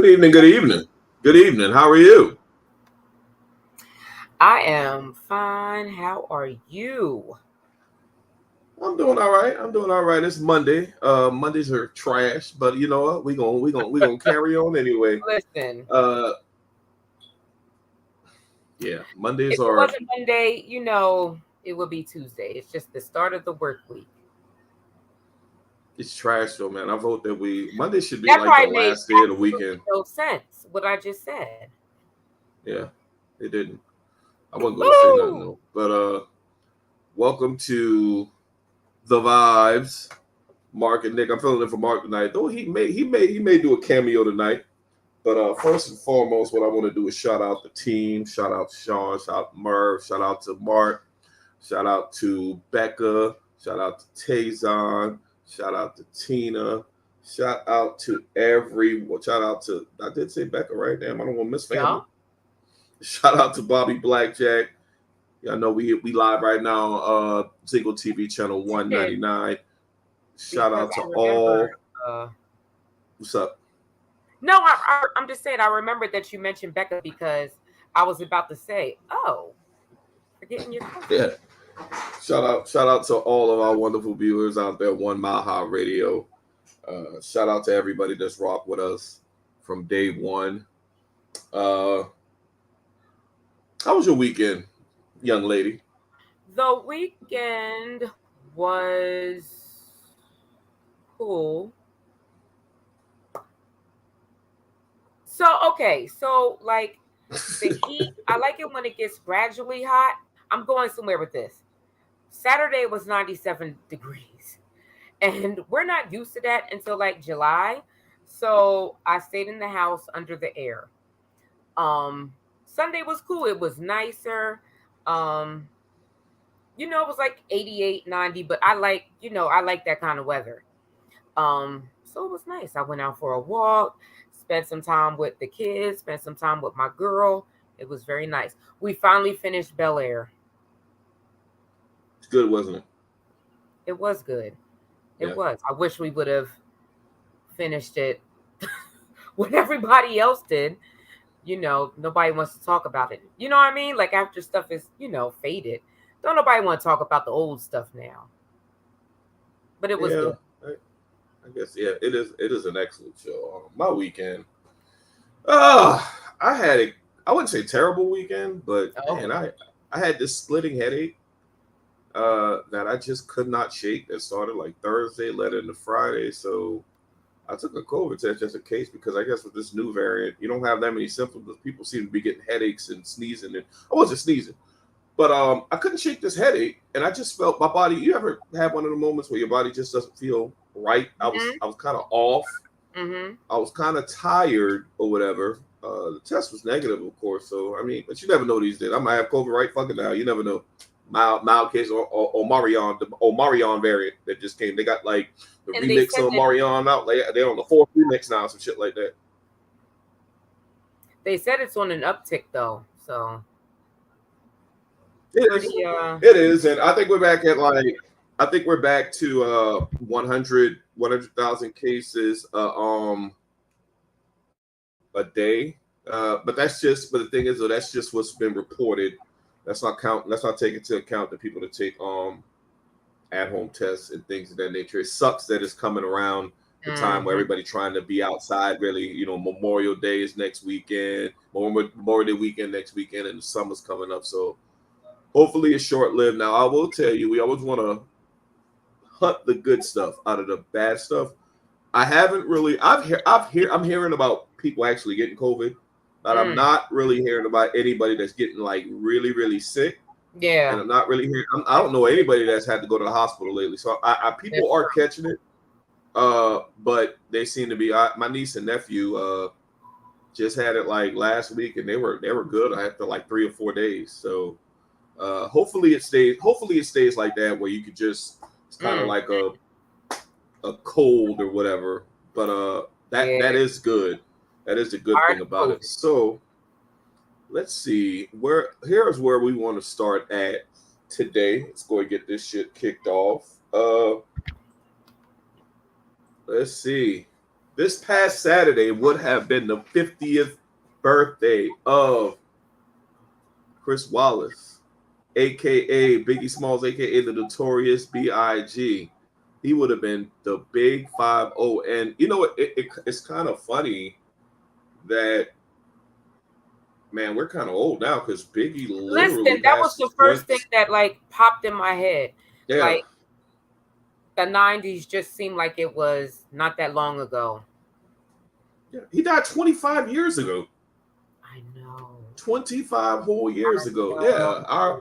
Good evening. Good evening. Good evening. How are you? I am fine. How are you? I'm doing all right. I'm doing all right. It's Monday. Mondays are trash, but you know what? We gonna carry on anyway. Listen, Uh, yeah. Mondays if it are wasn't Monday, it would be Tuesday. It's just the start of the work week. it's trash though, man. I vote that we Monday should be That like the probably made last day of the absolutely weekend. no sense, what I just said. Yeah, it didn't. I wasn't gonna say nothing Woo! though. But welcome to the Vibes. Mark and Nick. I'm filling in for Mark tonight. Though he may do a cameo tonight. But first and foremost, what I want to do is shout out the team. Shout out to Sean. Shout out to Merv. Shout out to Mark. Shout out to Becca. Shout out to Tazon. Shout out to Tina. Shout out to everyone. Shout out to, I did say Becca, right? Damn, I don't want to miss Yeah. family. Shout out to Bobby Blackjack. Yeah, I know we live right now. Single TV channel 199. Shout Because out to I remember. all. Uh, What's up? no, I'm just saying. I remembered that you mentioned Becca because I was about to say, "Oh, forgetting your cousin." Yeah. Shout out to all of our wonderful viewers out there, One Mile High Radio. Shout out to everybody that's rocked with us from day one. Uh, how was your weekend, young lady? The weekend was cool. So like the heat, I like it when it gets gradually hot. I'm going somewhere with this. Saturday was 97 degrees, and we're not used to that until like July. So I stayed in the house under the air. Um, Sunday was cool. It was nicer. Um, it was like 88, 90, but I like that kind of weather. So it was nice. I went out for a walk, spent some time with the kids, spent some time with my girl. It was very nice. We finally finished Bel Air. It's good, wasn't it? It was good. It Yeah. was. I wish we would have finished it when everybody else did. Nobody wants to talk about it. You know what I mean? Like after stuff is, faded. Don't nobody want to talk about the old stuff now. But it was Yeah. good. I guess yeah. It is an excellent show. My weekend. Uh, I had a I wouldn't say terrible weekend, but Oh, man, I had this splitting headache that I just could not shake. That started like Thursday, led into Friday. So I took a COVID test just in case because I guess with this new variant, you don't have that many symptoms. But people seem to be getting headaches and sneezing, and I wasn't sneezing, but I couldn't shake this headache, and I just felt my body. You ever have one of the moments where your body just doesn't feel right? I was kind of off. mm-hmm. I was kind of tired or whatever. The test was negative, of course. So I mean, but you never know these days. I might have COVID right fucking now. You never know. Mild case or Marion, the Marion variant that just came. They got like the And they remix said of that Marion out. They're on the fourth remix now, some shit like that. it's on an uptick though. So It is. pretty It is, and I think we're back at like I think we're back to 100,000 cases a day. But the thing is though, that's just what's been reported. Let's not take into account the people that take at home tests and things of that nature. It sucks that it's coming around the time where mhm. everybody trying to be outside. Really, Memorial Day is next weekend, Memorial Day weekend next weekend, and the summer's coming up. So hopefully it's short lived. Now I will tell you, we always want to hunt the good stuff out of the bad stuff. I haven't really. I'm hearing about people actually getting COVID, but I'm Mm, not really hearing about anybody that's getting like really really sick. And yeah, I'm not really hearing. I that's don't know anybody that's had to go to the hospital lately. So people that's are true. catching it. But they seem to be. My niece and nephew just had it like last week, and they were good after like 3 or 4 days. So hopefully it stays like that where you could just it's kind of Mm, like a cold or whatever. But that yeah, is good. That is the good hard thing about it. COVID. So let's see here's where we want to start at today. Let's go and get this shit kicked off. Let's see. This past Saturday would have been the 50th birthday of Chris Wallace, aka Biggie Smalls, aka the Notorious B.I.G. He would have been the big 5-0. And you know, it's kind of funny that, man, we're kind of old now because Biggie literally Listen, that was passed the his first thing 20s. that like popped in my head. Yeah. Like the 90s just seemed like it was not that long ago. Yeah. He died 25 years ago. I know. 25 whole years ago. Yeah.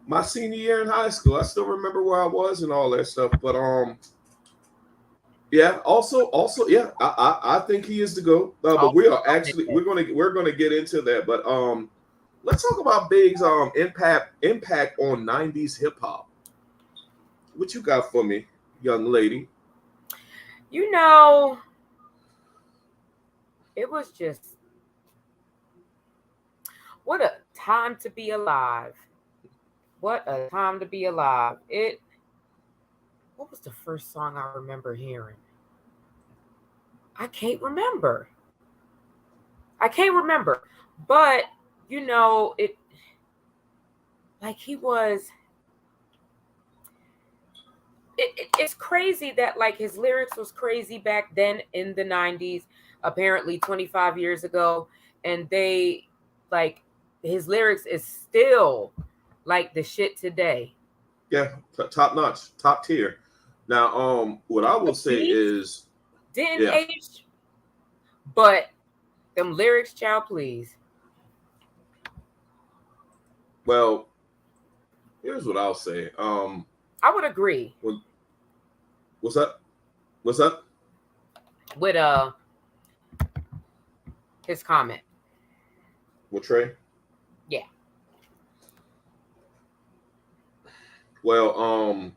My senior year in high school. I still remember where I was and all that stuff. But yeah, also, yeah, I think he is the GOAT. But we are actually we're gonna get into that. But let's talk about Big's impact on 90s hip hop. What you got for me, young lady? You know, it was just what a time to be alive. What a time to be alive. What was the first song I remember hearing? I can't remember. But you know, like he was it's crazy that like his lyrics was crazy back then in the 90s, apparently 25 years ago, and they like his lyrics is still like the shit today. Yeah, top notch, top tier. Now, what I will The say beat is, didn't yeah, age, but them lyrics, child, please. well, here's what I'll say. I would agree What's up? What's up? with his comment. With Trey? Yeah. Well,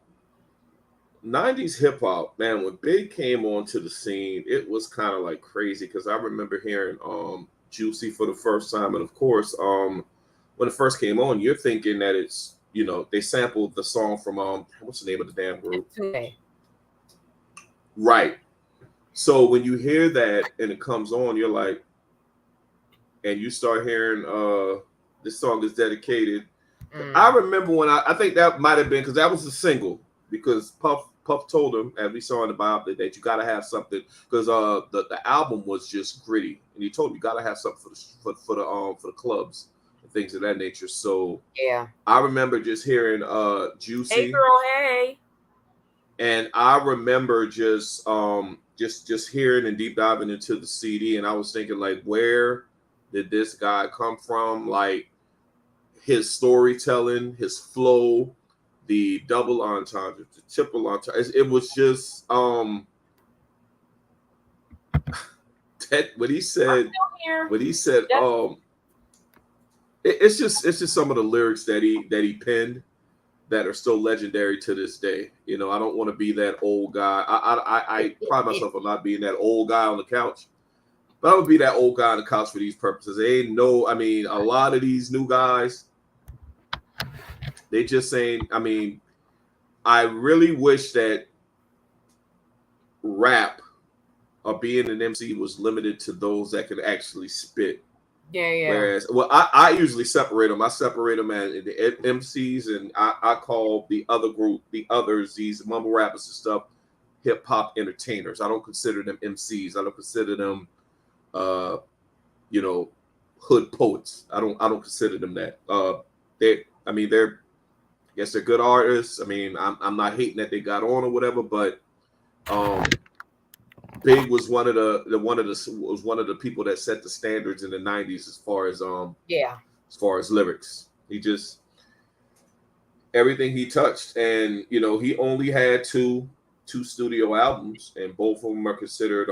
90s hip hop, man, when Big came onto the scene, it was kind of like crazy because I remember hearing Juicy for the first time. And of course, when it first came on, you're thinking that it's, they sampled the song from what's the name of the damn group? Right. So when you hear that and it comes on, you're like, and you start hearing this song is dedicated. I remember when I think that might have been because that was a single because Puff told him, as we saw in the biography, that you got to have something because the album was just gritty, and he told him you got to have something for the clubs and things of that nature. So yeah, I remember just hearing Juicy. Hey girl, hey. And I remember just hearing and deep diving into the CD, and I was thinking like, where did this guy come from? Like his storytelling, his flow, the double entendre, the triple entendre. It was just what he said. It's just some of the lyrics that he penned that are still legendary to this day. I don't want to be that old guy. I pride myself on not being that old guy on the couch, but I would be that old guy on the couch for these purposes. A lot of these new guys, they just saying, I really wish that rap or being an MC was limited to those that could actually spit. Yeah. Whereas, I usually separate them. I separate them as the MCs, and I call the other group, the others, these mumble rappers and stuff, hip hop entertainers. I don't consider them MCs. I don't consider them, hood poets. I don't consider them that. They're yes, they're good artists. I'm not hating that they got on or whatever, but Big was one of the people that set the standards in the 90s as far as lyrics. He just everything he touched, and he only had two studio albums, and both of them are considered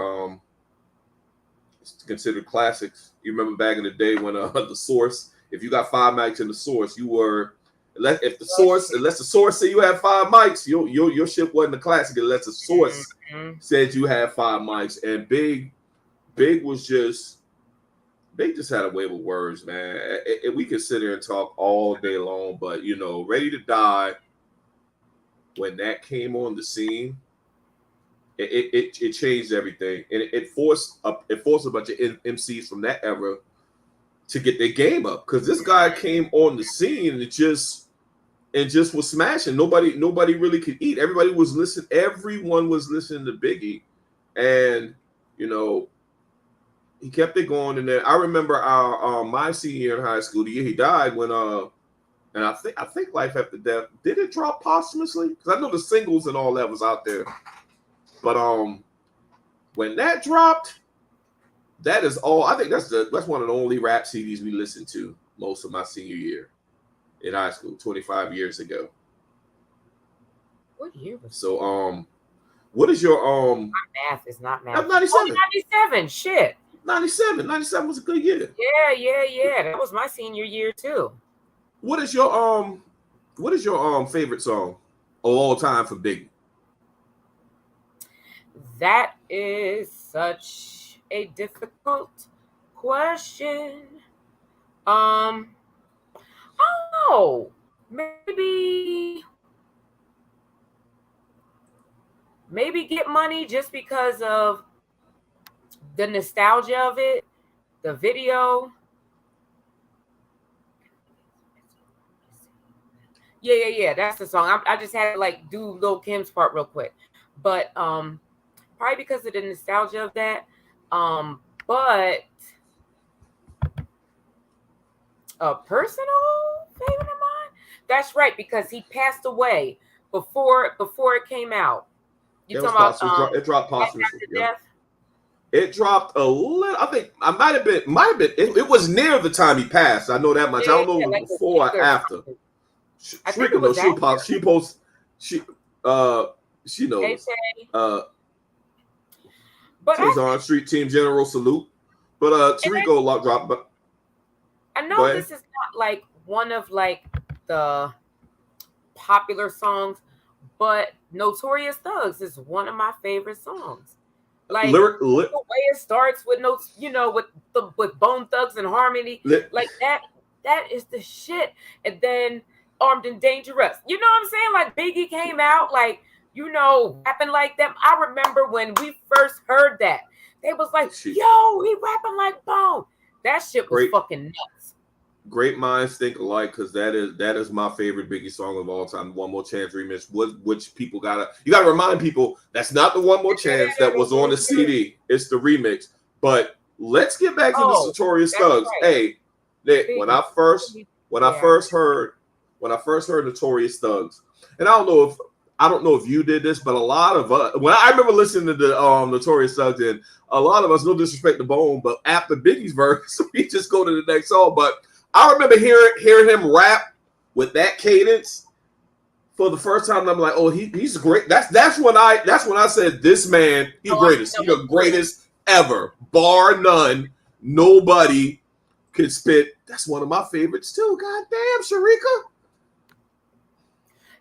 classics. You remember back in the day when the Source, if you got 5 mics in the Source, you were unless the Source say you had 5 mics, your shit wasn't a classic unless the Source said you had 5 mics. And Big just had a way with words, man. We could sit here and talk all day long, but Ready to Die, when that came on the scene, it changed everything, and it forced a bunch of MCs from that era to get their game up, because this guy came on the scene and just was smashing. Nobody really could eat. Everyone was listening to Biggie, and he kept it going. And then I remember our my senior year in high school, the year he died, when and I think Life After Death, did it drop posthumously? Because I know the singles and all that was out there, but when that dropped, that is all. I think that's one of the only rap CDs we listened to most of my senior year in high school, 25 years ago. What year was so? What is your My math is not math. 97? 97. Shit. 97 was a good year. Yeah. That was my senior year too. What is your favorite song of all time for Biggie? That is such a difficult question. I don't know. Maybe Get Money, just because of the nostalgia of it, the video. Yeah. That's the song. I just had to like do Lil Kim's part real quick, but probably because of the nostalgia of that. But a personal favorite of mine. That's right, because he passed away before it came out. You talking about it dropped posthumously. Death? It dropped a little. I think I might have been. It was near the time he passed. I know that much. I don't know if it was before or after. Shrika knows. She posts. She knows. But she's on Street Team General Salute. But Tarico dropped. But I know this is not like one of like the popular songs, but Notorious Thugs is one of my favorite songs. Like the way it starts with with Bone Thugs and Harmony, like that is the shit. And then Armed and Dangerous. You know what I'm saying? Like Biggie came out like, rapping like them. I remember when we first heard that. They was like, yo, he rapping like Bone. That shit was fucking nuts. Great minds think alike, because that is my favorite Biggie song of all time. One More Chance remix, which people you gotta remind people that's not the One More Chance that was on the CD. It's the remix. But let's get back to the Notorious Thugs. Right. Hey, Nick, when I first heard Notorious Thugs, and I don't know if you did this, but a lot of us, when I remember listening to the Notorious Thugs, and a lot of us, no disrespect to Bone, but after Biggie's verse, we just go to the next song. But I remember hearing him rap with that cadence for the first time. And I'm like, oh, he's great. That's when I said, this man, he's greatest. He's the greatest ever, bar none. Nobody could spit. That's one of my favorites too. God damn, Sharika.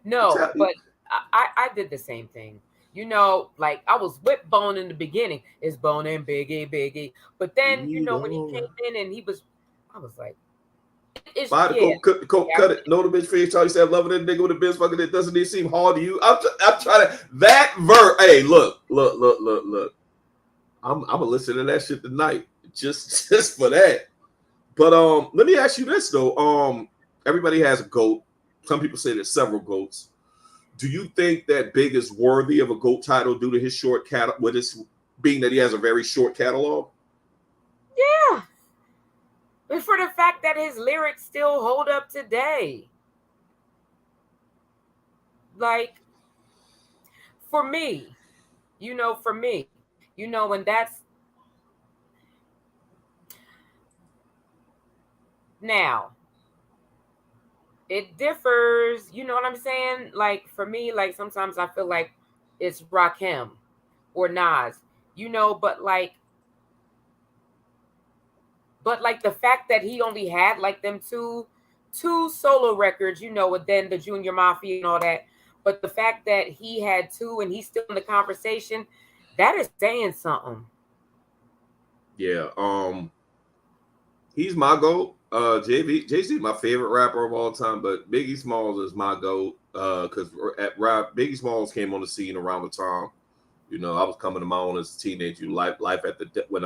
No, but I did the same thing. Like I was with Bone in the beginning. It's Bone and Biggie. But then, when he came in and I was like, cut it. Know the bitch for you. Charlie said, loving that nigga with a bitch fucking it. Doesn't it seem hard to you? I'm trying to, that verse. Hey, look. I'm gonna listen to that shit tonight. Just for that. But let me ask you this though. Everybody has a GOAT. Some people say there's several GOATs. Do you think that Big is worthy of a GOAT title due to his short catalog, with his being that he has a very short catalog? Yeah. But for the fact that his lyrics still hold up today. Like, for me, and that's now. It differs, you know what I'm saying? Like for me, like sometimes I feel like it's Rakim or Nas, but like the fact that he only had like them two solo records, and then the Junior Mafia and all that. But the fact that he had two and he's still in the conversation, that is saying something. Yeah, he's my GOAT. Jay-Z is my favorite rapper of all time, but Biggie Smalls is my GOAT. Because Biggie Smalls came on the scene around the time You know, I was coming to my own as a teenager. Life at the when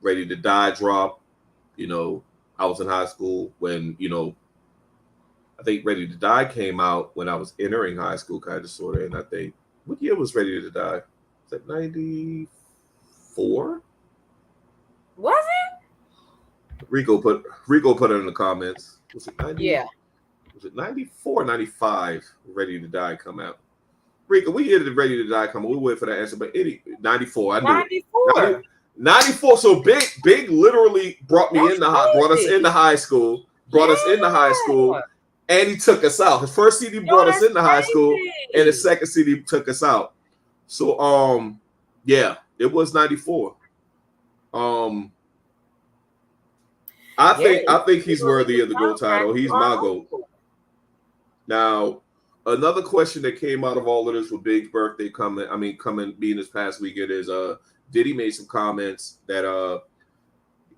Ready to Die dropped. You know, I was in high school when I think Ready to Die came out when I was entering high school, kind of sort of. And I think what year was Ready to Die? Was that 94? Was it? Rico put it in the comments. Was it 90? Yeah. Was it 94, 95? Ready to Die come out. Rico, we year did Ready to Die come out? We wait for that answer, but 94. I knew 94. it. 94. So big literally brought us into high school. And he took us out. His first CD brought us into high school, and his second CD took us out. So yeah, it was 94. I think he's worthy of the GOAT title. He's my GOAT. Now, another question that came out of all of this with Big's birthday being this past weekend is Diddy made some comments that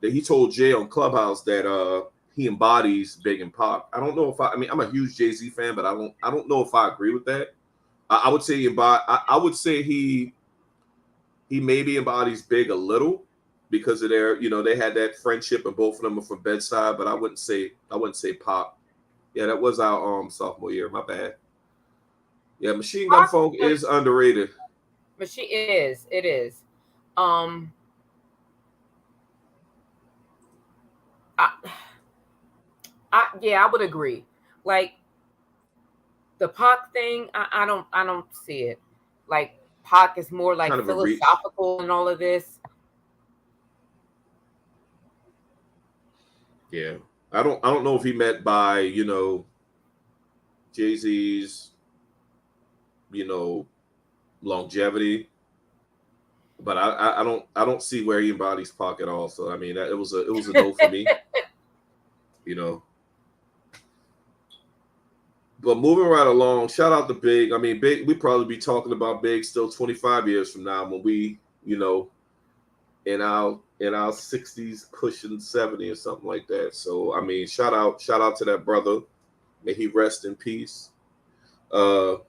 he told Jay on Clubhouse that he embodies Big and Pac. I don't know if I'm a huge Jay-Z fan, but I don't know if I agree with that. I would say he maybe embodies Big a little because of their, they had that friendship and both of them are from Bed-Stuy, but I wouldn't say Pac. Yeah, that was our sophomore year. My bad. Yeah, Machine Gun Funk is underrated. But it is. I would agree. Like the Pac thing, I don't see it. Like Pac is more like kind of philosophical in all of this. Yeah. I don't know if he meant by, Jay-Z's, longevity. But I don't see where he embodies Pac at all. So I mean it was a no for me. But moving right along, shout out to Big. I mean, Big, we'd probably be talking about Big still 25 years from now when we, in our 60s pushing 70 or something like that. So I mean, shout out to that brother. May he rest in peace. Moving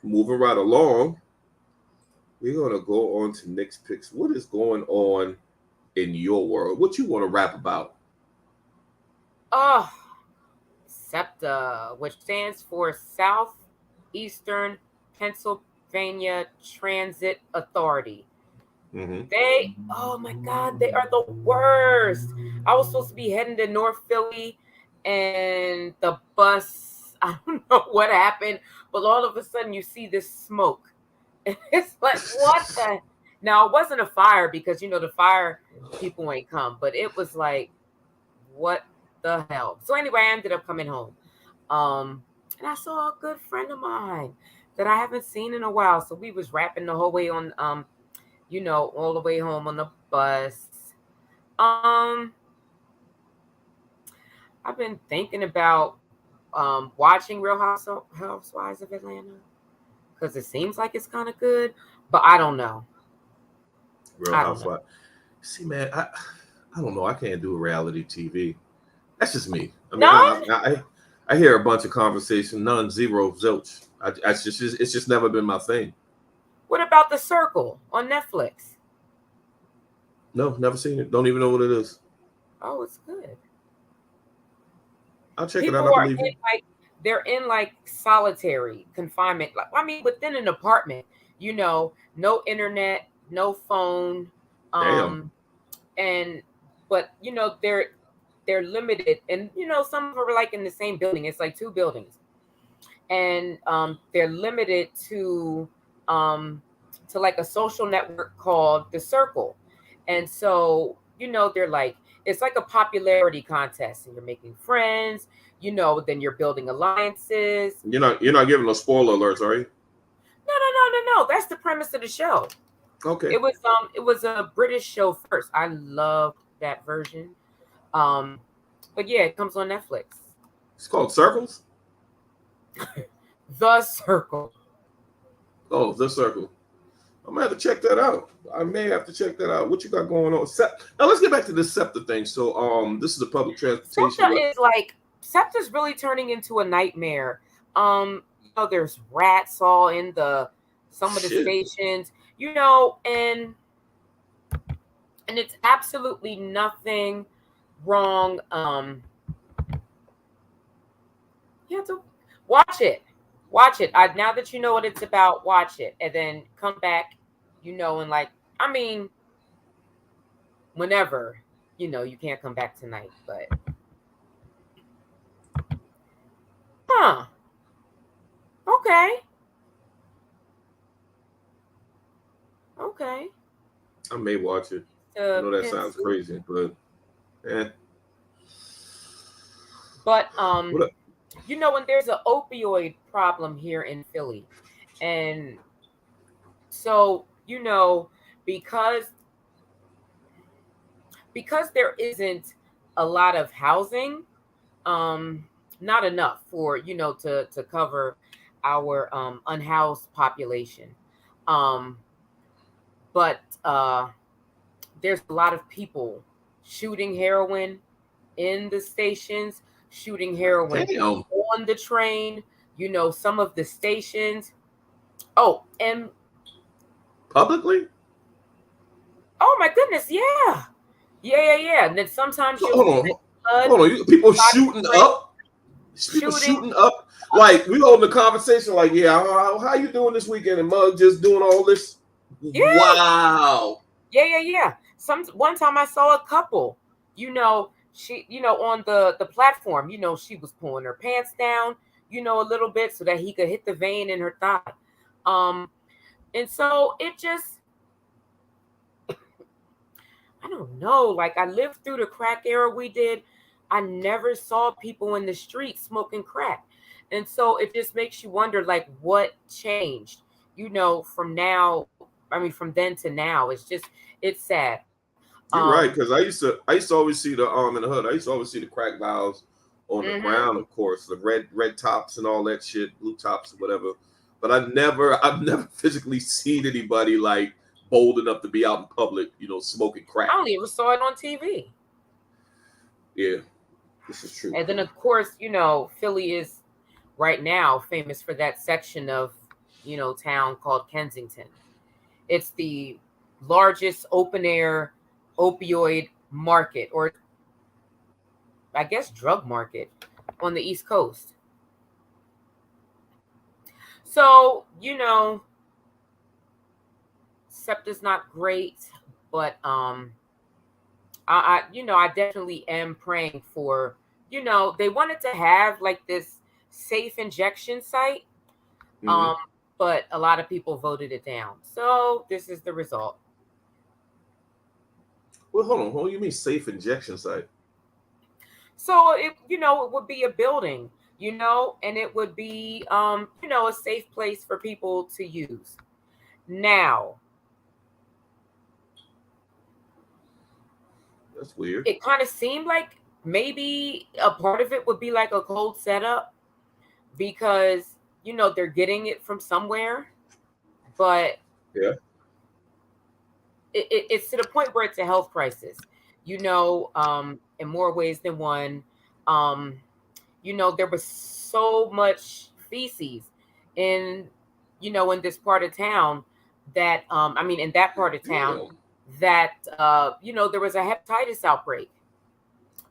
right along, we're gonna go on to Nick's picks. What is going on in your world? What you want to rap about? SEPTA, which stands for Southeastern Pennsylvania Transit Authority. Mm-hmm. Oh my God, they are the worst. I was supposed to be heading to North Philly and the bus, I don't know what happened, but all of a sudden you see this smoke. And it's like, what the? Now, it wasn't a fire because, the fire people ain't come, but it was like, what the hell? So anyway, I ended up coming home. And I saw a good friend of mine that I haven't seen in a while. So we was rapping the whole way on, all the way home on the bus. I've been thinking about watching Real Housewives of Atlanta because it seems like it's kind of good, but I don't know. Real Housewives. See, man, I don't know. I can't do reality TV. That's just me. I mean, I hear a bunch of conversation, none, zero, zilch. It's just never been my thing. What about The Circle on Netflix? No, never seen it. Don't even know what it is. Oh, it's good. I'll check it out. I believe they're in like solitary confinement. Within an apartment. No internet, no phone. Damn. But they're limited, and some of them are like in the same building. It's like two buildings, and they're limited to like a social network called The Circle, and so they're like, it's like a popularity contest, and you're making friends. Then you're building alliances. You're not giving no spoiler alerts, are you? No. That's the premise of the show. Okay. It was a British show first. I loved that version. But yeah, it comes on Netflix. It's called Circles? The Circle. Oh, The Circle. I'm gonna have to check that out. I may have to check that out. What you got going on? Now let's get back to this SEPTA thing. So this is a public transportation. SEPTA's really turning into a nightmare. There's rats all in the some of the Shit. stations, and it's absolutely nothing wrong. You have to watch it. Watch it. Now that you know what it's about, watch it, and then come back. And like, I mean, whenever, you can't come back tonight, but huh? Okay, okay. I may watch it. I know that sounds Pencil. crazy, but But what? when there's an opioid problem here in Philly, and so because there isn't a lot of housing, um, not enough for to cover our unhoused population, um, but there's a lot of people shooting heroin in the stations, shooting heroin Damn. on the train. Some of the stations. Oh, and Publicly? oh my goodness, yeah. And then sometimes you'll Hold see on. the blood, Hold on. People body shooting spray, up? People shooting. shooting up? Like, we holding a conversation like, yeah, how you doing this weekend? And Mug just doing all this? Yeah, Wow. yeah. One time I saw a couple. She, on the platform. She was pulling her pants down, a little bit so that he could hit the vein in her thigh. And so it just, I don't know. Like, I lived through the crack era we did. I never saw people in the street smoking crack. And so it just makes you wonder, like, what changed, from now. I mean, from then to now. It's sad. You're right, because I used to always see the in the hood. I used to always see the crack vials on the Mhm. ground, of course, the red tops and all that shit, blue tops or whatever. But I've never physically seen anybody like bold enough to be out in public, smoking I crack. only ever saw it on TV. Yeah, this is true. And then, of course, Philly is right now famous for that section of, town called Kensington. It's the largest open air opioid market, or I guess drug market, on the East Coast. So, SEPTA's not great, but I definitely am praying for, they wanted to have like this safe injection site, Hmm. um, but a lot of people voted it down. So this is the result. Well, hold on. What do you mean safe injection site? So it would be a building, and it would be, a safe place for people to use. Now, That's weird. it kind of seemed like maybe a part of it would be like a cold setup because, they're getting it from somewhere, but Yeah. it's to the point where it's a health crisis, in more ways than one. Um, there was so much feces in, in this part of town that, I mean, in that part of town Damn. that, there was a hepatitis outbreak.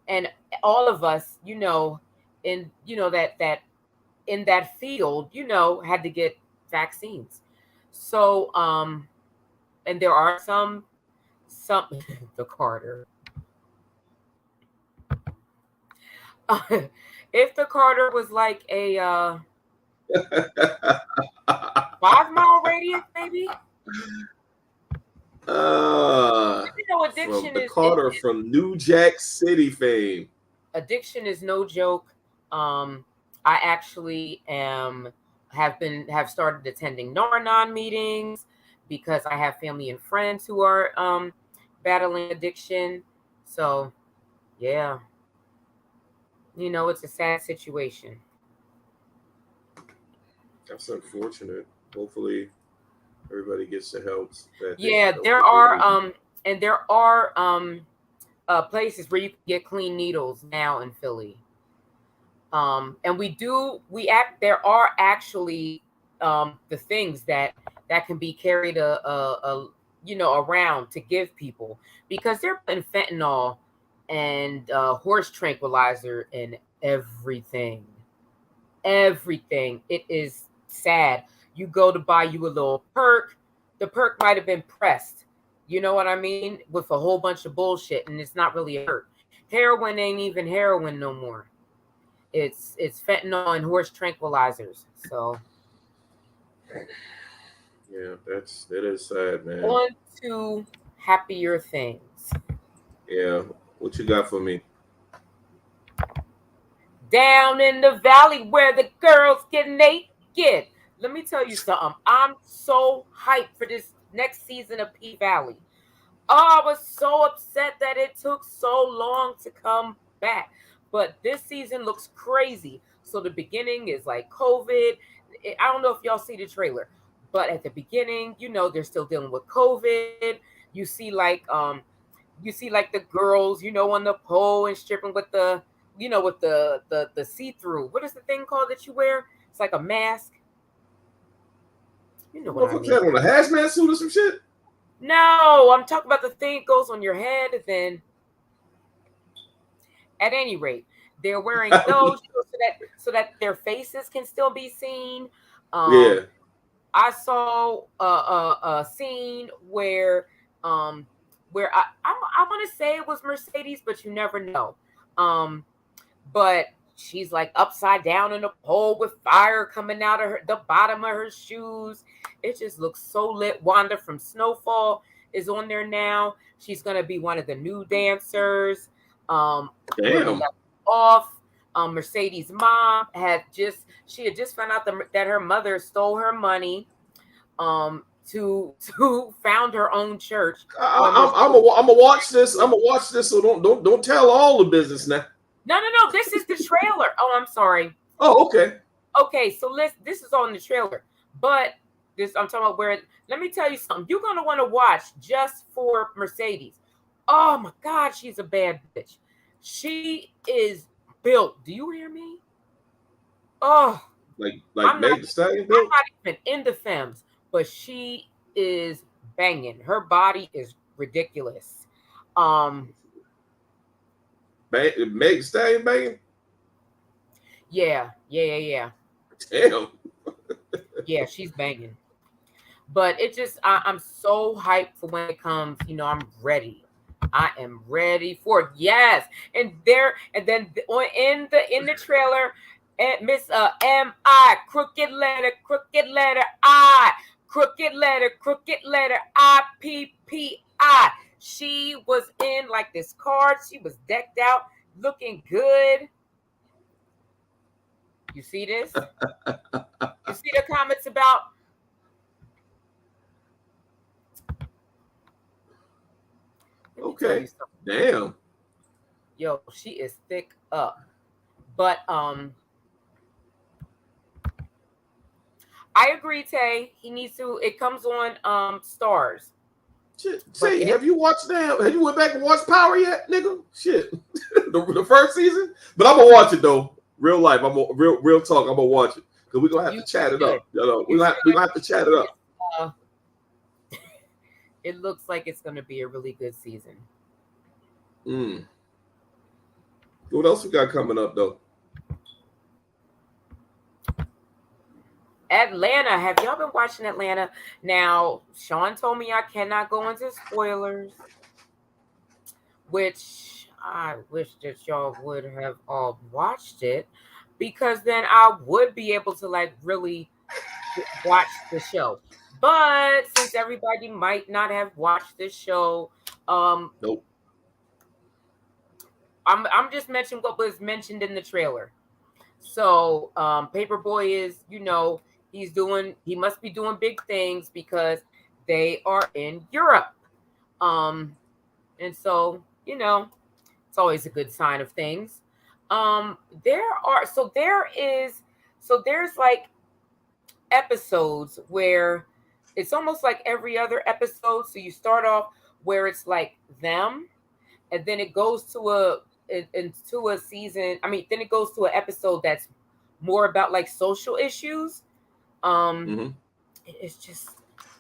And all of us, in, that in that field, had to get vaccines. So, and there are some the Carter. If the Carter was like a 5 mile radius, maybe. From Addiction the is Carter from New Jack City fame. addiction is no joke. I actually have started attending Nar meetings because I have family and friends who are battling addiction. So yeah, it's a sad situation. That's unfortunate. Hopefully, everybody gets the help that they Yeah, help there that they are need. places where you can get clean needles now in Philly. And there are actually the things that that can be carried around to give people, because they're putting fentanyl and horse tranquilizer in everything. It is sad. You go to buy you a little perk, the perk might have been pressed, you know what I mean, with a whole bunch of bullshit, and it's not really a perk. Heroin ain't even heroin no more. It's fentanyl and horse tranquilizers. So Yeah, that is sad, man. on to happier things. Yeah, what you got for me? Down in the valley where the girls get naked. Let me tell you something. I'm so hyped for this next season of P Valley. Oh, I was so upset that it took so long to come back. But this season looks crazy. So the beginning is like COVID. I don't know if y'all see the trailer, but at the beginning, they're still dealing with COVID. You see like the girls, on the pole and stripping with the see-through. What is the thing called that you wear? It's like a mask. You know what I Motherfucker mean. had on a hazmat suit or some shit. No, I'm talking about the thing that goes on your head. And then, at any rate, they're wearing those so that their faces can still be seen. Yeah. I saw a scene where I want to say it was Mercedes, but you never know. But she's like upside down in a pole with fire coming out of the bottom of her shoes. It just looks so lit. Wanda from Snowfall is on there now. She's gonna be one of the new dancers. Really Damn. off. Mercedes' mom had just found out that her mother stole her money to found her own church. I'm gonna watch this. I'm gonna watch this. So don't tell all the business now. No. This is the trailer. Oh, I'm sorry. Oh, okay. Okay, so this is on the trailer, but this I'm talking about where. Let me tell you something. You're gonna want to watch just for Mercedes. Oh my God, she's a bad bitch. She is built. Do you hear me? Oh, Like I'm not. Meg the Stallion I'm built. not even in the femmes, but she is banging. Her body is ridiculous. Um, Meg the Stallion banging. yeah. Damn. Yeah, she's banging. But it just, I'm so hyped for when it comes. I'm ready. I am ready for it. Yes, and then in the trailer, Miss M.I. crooked letter I, crooked letter I. She was in like this card. She was decked out, looking good. You see this? You see the comments about. Let me tell Okay. you something. Damn. Yo, she is thick up. But I agree, Tay. He needs to. It comes on Stars. Shit. Say, have you watched that? Have you went back and watched Power yet, nigga? Shit. the first season? But I'm gonna watch it though. Real life. I'm gonna, real talk. I'm gonna watch it. Because we're gonna have to chat it up. We're gonna have to chat it up. It looks like it's gonna be a really good season. What else we got coming up though? Atlanta. Have y'all been watching Atlanta? Now, Sean told me I cannot go into spoilers, which I wish that y'all would have all watched it, because then I would be able to like really watch the show. But since everybody might not have watched this show, Nope. I'm just mentioning what was mentioned in the trailer. So Paperboy is, he must be doing big things because they are in Europe. And so, it's always a good sign of things. There's like episodes where it's almost like every other episode. So you start off where it's like them, and then it goes into a season. I mean, then it goes to an episode that's more about like social issues. It's just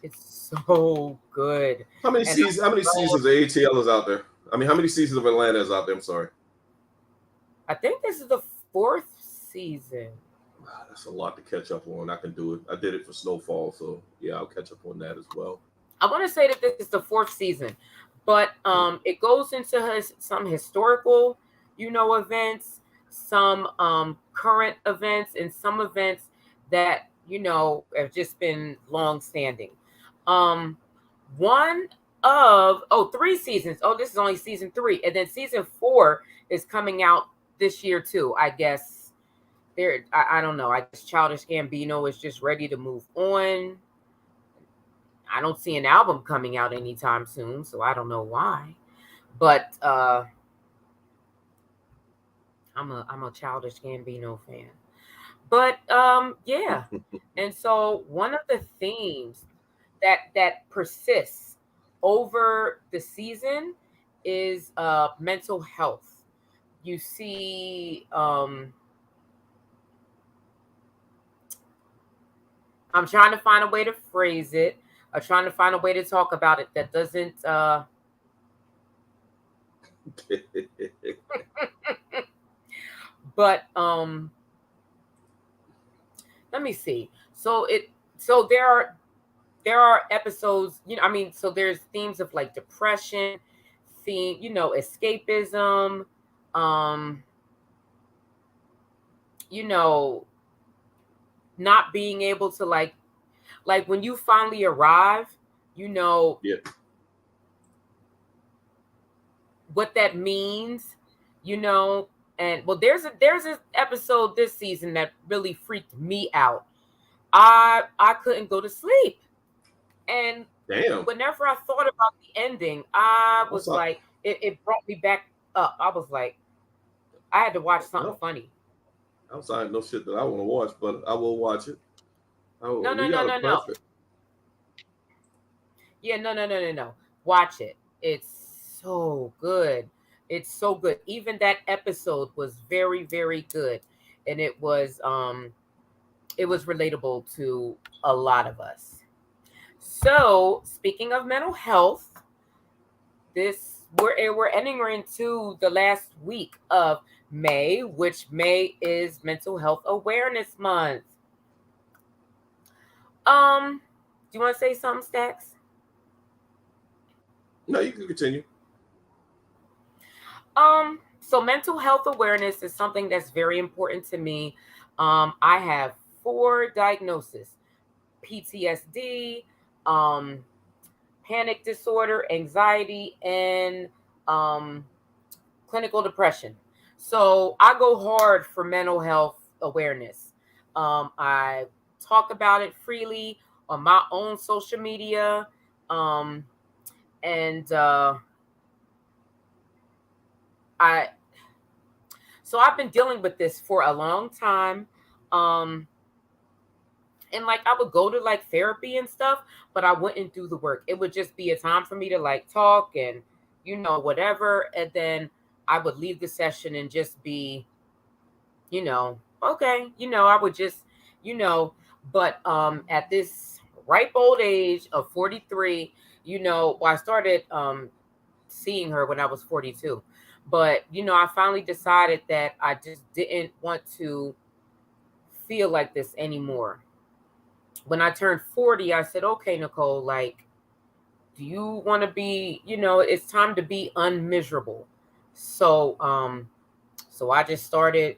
It's so good. How many And seasons? How many I love, seasons of ATL is out there? I mean, how many seasons of Atlanta is out there? I'm sorry. I think this is the fourth season. Wow, that's a lot to catch up on. I can do it. I did it for Snowfall, so yeah, I'll catch up on that as well. I want to say that this is the fourth season, but it goes into some historical, events, some current events, and some events that have just been long standing. Um, one of 3 seasons. Oh, this is only season 3, and then season 4 is coming out this year too. I guess I don't know. I guess Childish Gambino is just ready to move on. I don't see an album coming out anytime soon, so I don't know why. But I'm a Childish Gambino fan. But yeah. And so one of the themes that persists over the season is mental health. You see I'm trying to find a way to phrase it. I'm trying to find a way to talk about it that doesn't but let me see. So there are episodes, I mean, so there's themes of like depression, escapism, um, you know, not being able to like when you finally arrive, you know Yeah. what that means, you know. And well, there's an episode this season that really freaked me out. I couldn't go to sleep. And Damn. whenever I thought about the ending, I I'm was sorry. like, it brought me back up. I was like, I had to watch something No, funny. I'm sorry. No shit that I want to watch, but I will watch it. No, We no, no, got a no, no. perfect. Yeah, no, no, no, no, no. Watch it. It's so good. It's so good. Even that episode was very, very good. And it was relatable to a lot of us. So speaking of mental health, we're entering into the last week of May, which May is Mental Health Awareness Month. Do you want to say something, Stacks? No, you can continue. So mental health awareness is something that's very important to me. I have 4 diagnoses: PTSD, um, panic disorder, anxiety, and um, clinical depression. So I go hard for mental health awareness. I talk about it freely on my own social media. Um, and I so I've been dealing with this for a long time. Um, and like I would go to like therapy and stuff, but I wouldn't do the work. It would just be a time for me to like talk and whatever, and then I would leave the session and just be, okay, I would just, you know, but at this ripe old age of 43, well, I started seeing her when I was 42. But, I finally decided that I just didn't want to feel like this anymore. When I turned 40, I said, okay, Nicole, like, do you want to be, it's time to be unmiserable. So, so I just started,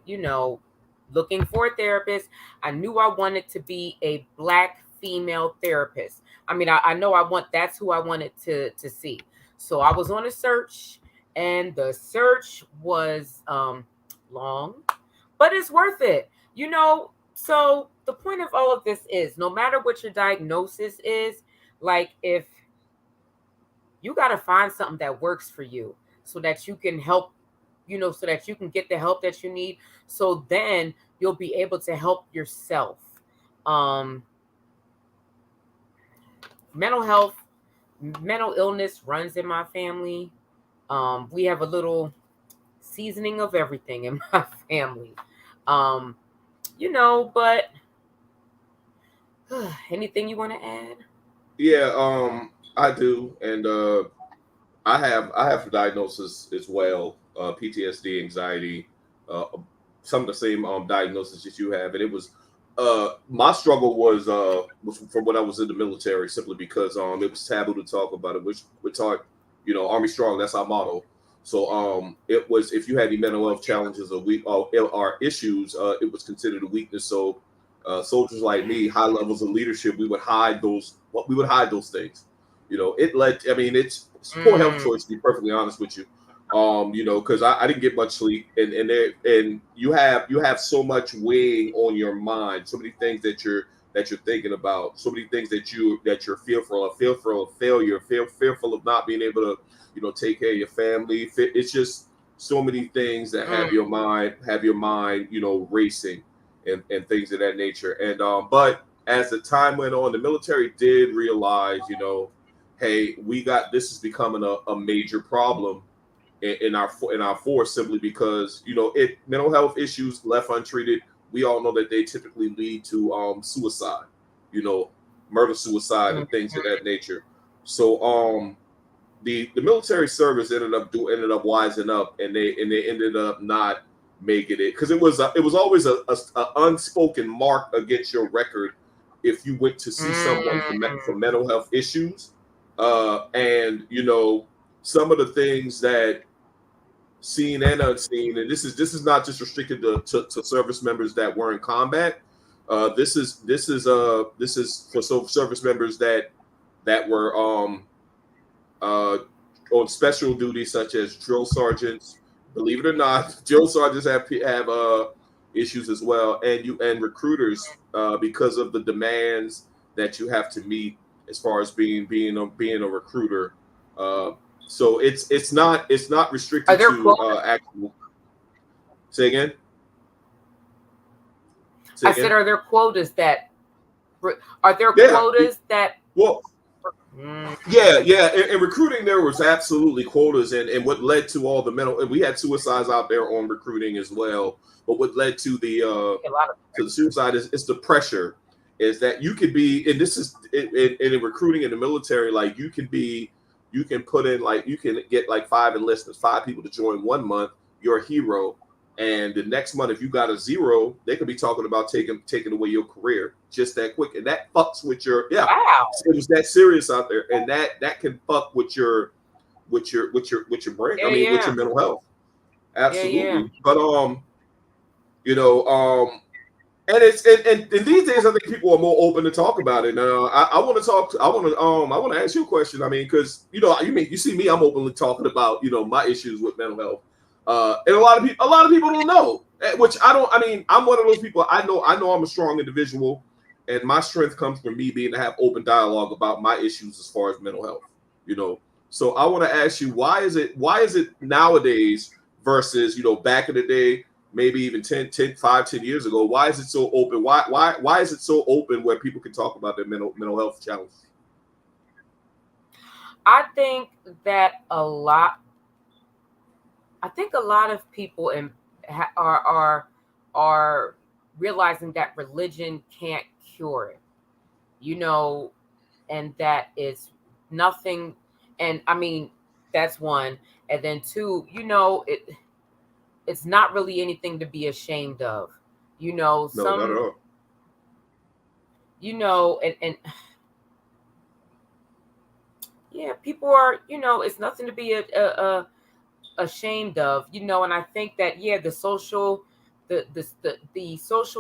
looking for a therapist. I knew I wanted to be a Black female therapist. I mean, I know that's who I wanted to see. So I was on a search, and the search was long, but it's worth it. So the point of all of this is, no matter what your diagnosis is, like, if you got to find something that works for you so that you can help, so that you can get the help that you need. So then you'll be able to help yourself. Um, mental health, mental illness runs in my family. We have a little seasoning of everything in my family. Um, but anything you want to add? Yeah, I do, and I have a diagnosis as well, PTSD, anxiety, some of the same diagnoses that you have, and it was my struggle was from when I was in the military, simply because it was taboo to talk about it, which we taught, Army Strong, that's our motto. So it was, if you had any mental health challenges or issues, it was considered a weakness. So soldiers like me, high levels of leadership, we would hide those things. It led. I mean, it's a poor health Mm, choice, to be perfectly honest with you. Because I didn't get much sleep, and you have so much weighing on your mind, so many things that you're thinking about, so many things that you're fearful of failure, fearful of not being able to, take care of your family. It's just so many things that mm. have your mind, racing, and things of that nature. And but as the time went on, the military did realize, hey, this is becoming a major problem in our force, simply because mental health issues left untreated, we all know that they typically lead to suicide, you know murder, suicide, Mm. and things of that nature. So the military service ended up wising up, and they ended up not making it, because it was always a unspoken mark against your record if you went to see someone for Mm. mental health issues. And some of the things that, seen and unseen, and this is not just restricted to service members that were in combat. This is for service members that were uh, on special duty, such as drill sergeants. Believe it or not, drill sergeants have issues as well, and recruiters, because of the demands that you have to meet as far as being a recruiter. Uh, so it's not Are restricted there to quotas? actual. Say again. Say I said, again. are there quotas that are there Yeah. quotas that? Well, Mm. yeah. In recruiting, there was absolutely quotas, and what led to all the mental. And we had suicides out there on recruiting as well. But what led to A lot of. the suicide is the pressure. Is that you could be, and this is in recruiting in the military, like you can put in, like, you can get like 5 enlistments, 5 people to join 1 month. You're a hero. And the next month, if you got a zero, they could be talking about taking away your career just that quick, and that fucks with your, yeah. Wow. It was that serious out there, and that can fuck with your brain. I Yeah, mean, with your yeah, mental health. yeah, yeah. Absolutely. But you know, and these days, I think people are more open to talk about it. Now, I want to talk. I want to ask you a question. I mean, because you see me, I'm openly talking about my issues with mental health. And a lot of people don't know, which I don't. I mean, I'm one of those people. I know I'm a strong individual, and my strength comes from me being to have open dialogue about my issues as far as mental health. You know, so I want to ask you, why is it nowadays versus back in the day, maybe even 5, 10 years ago? Why is it so open? Why is it so open where people can talk about their mental health challenges? I think that a lot. I think a lot of people are realizing that religion can't cure it. You know, and that is nothing. And I mean, that's one. And then two, it's not really anything to be ashamed of. You know, No, not at some, all. and yeah, people are, it's nothing to be ashamed of, and I think that, yeah, the social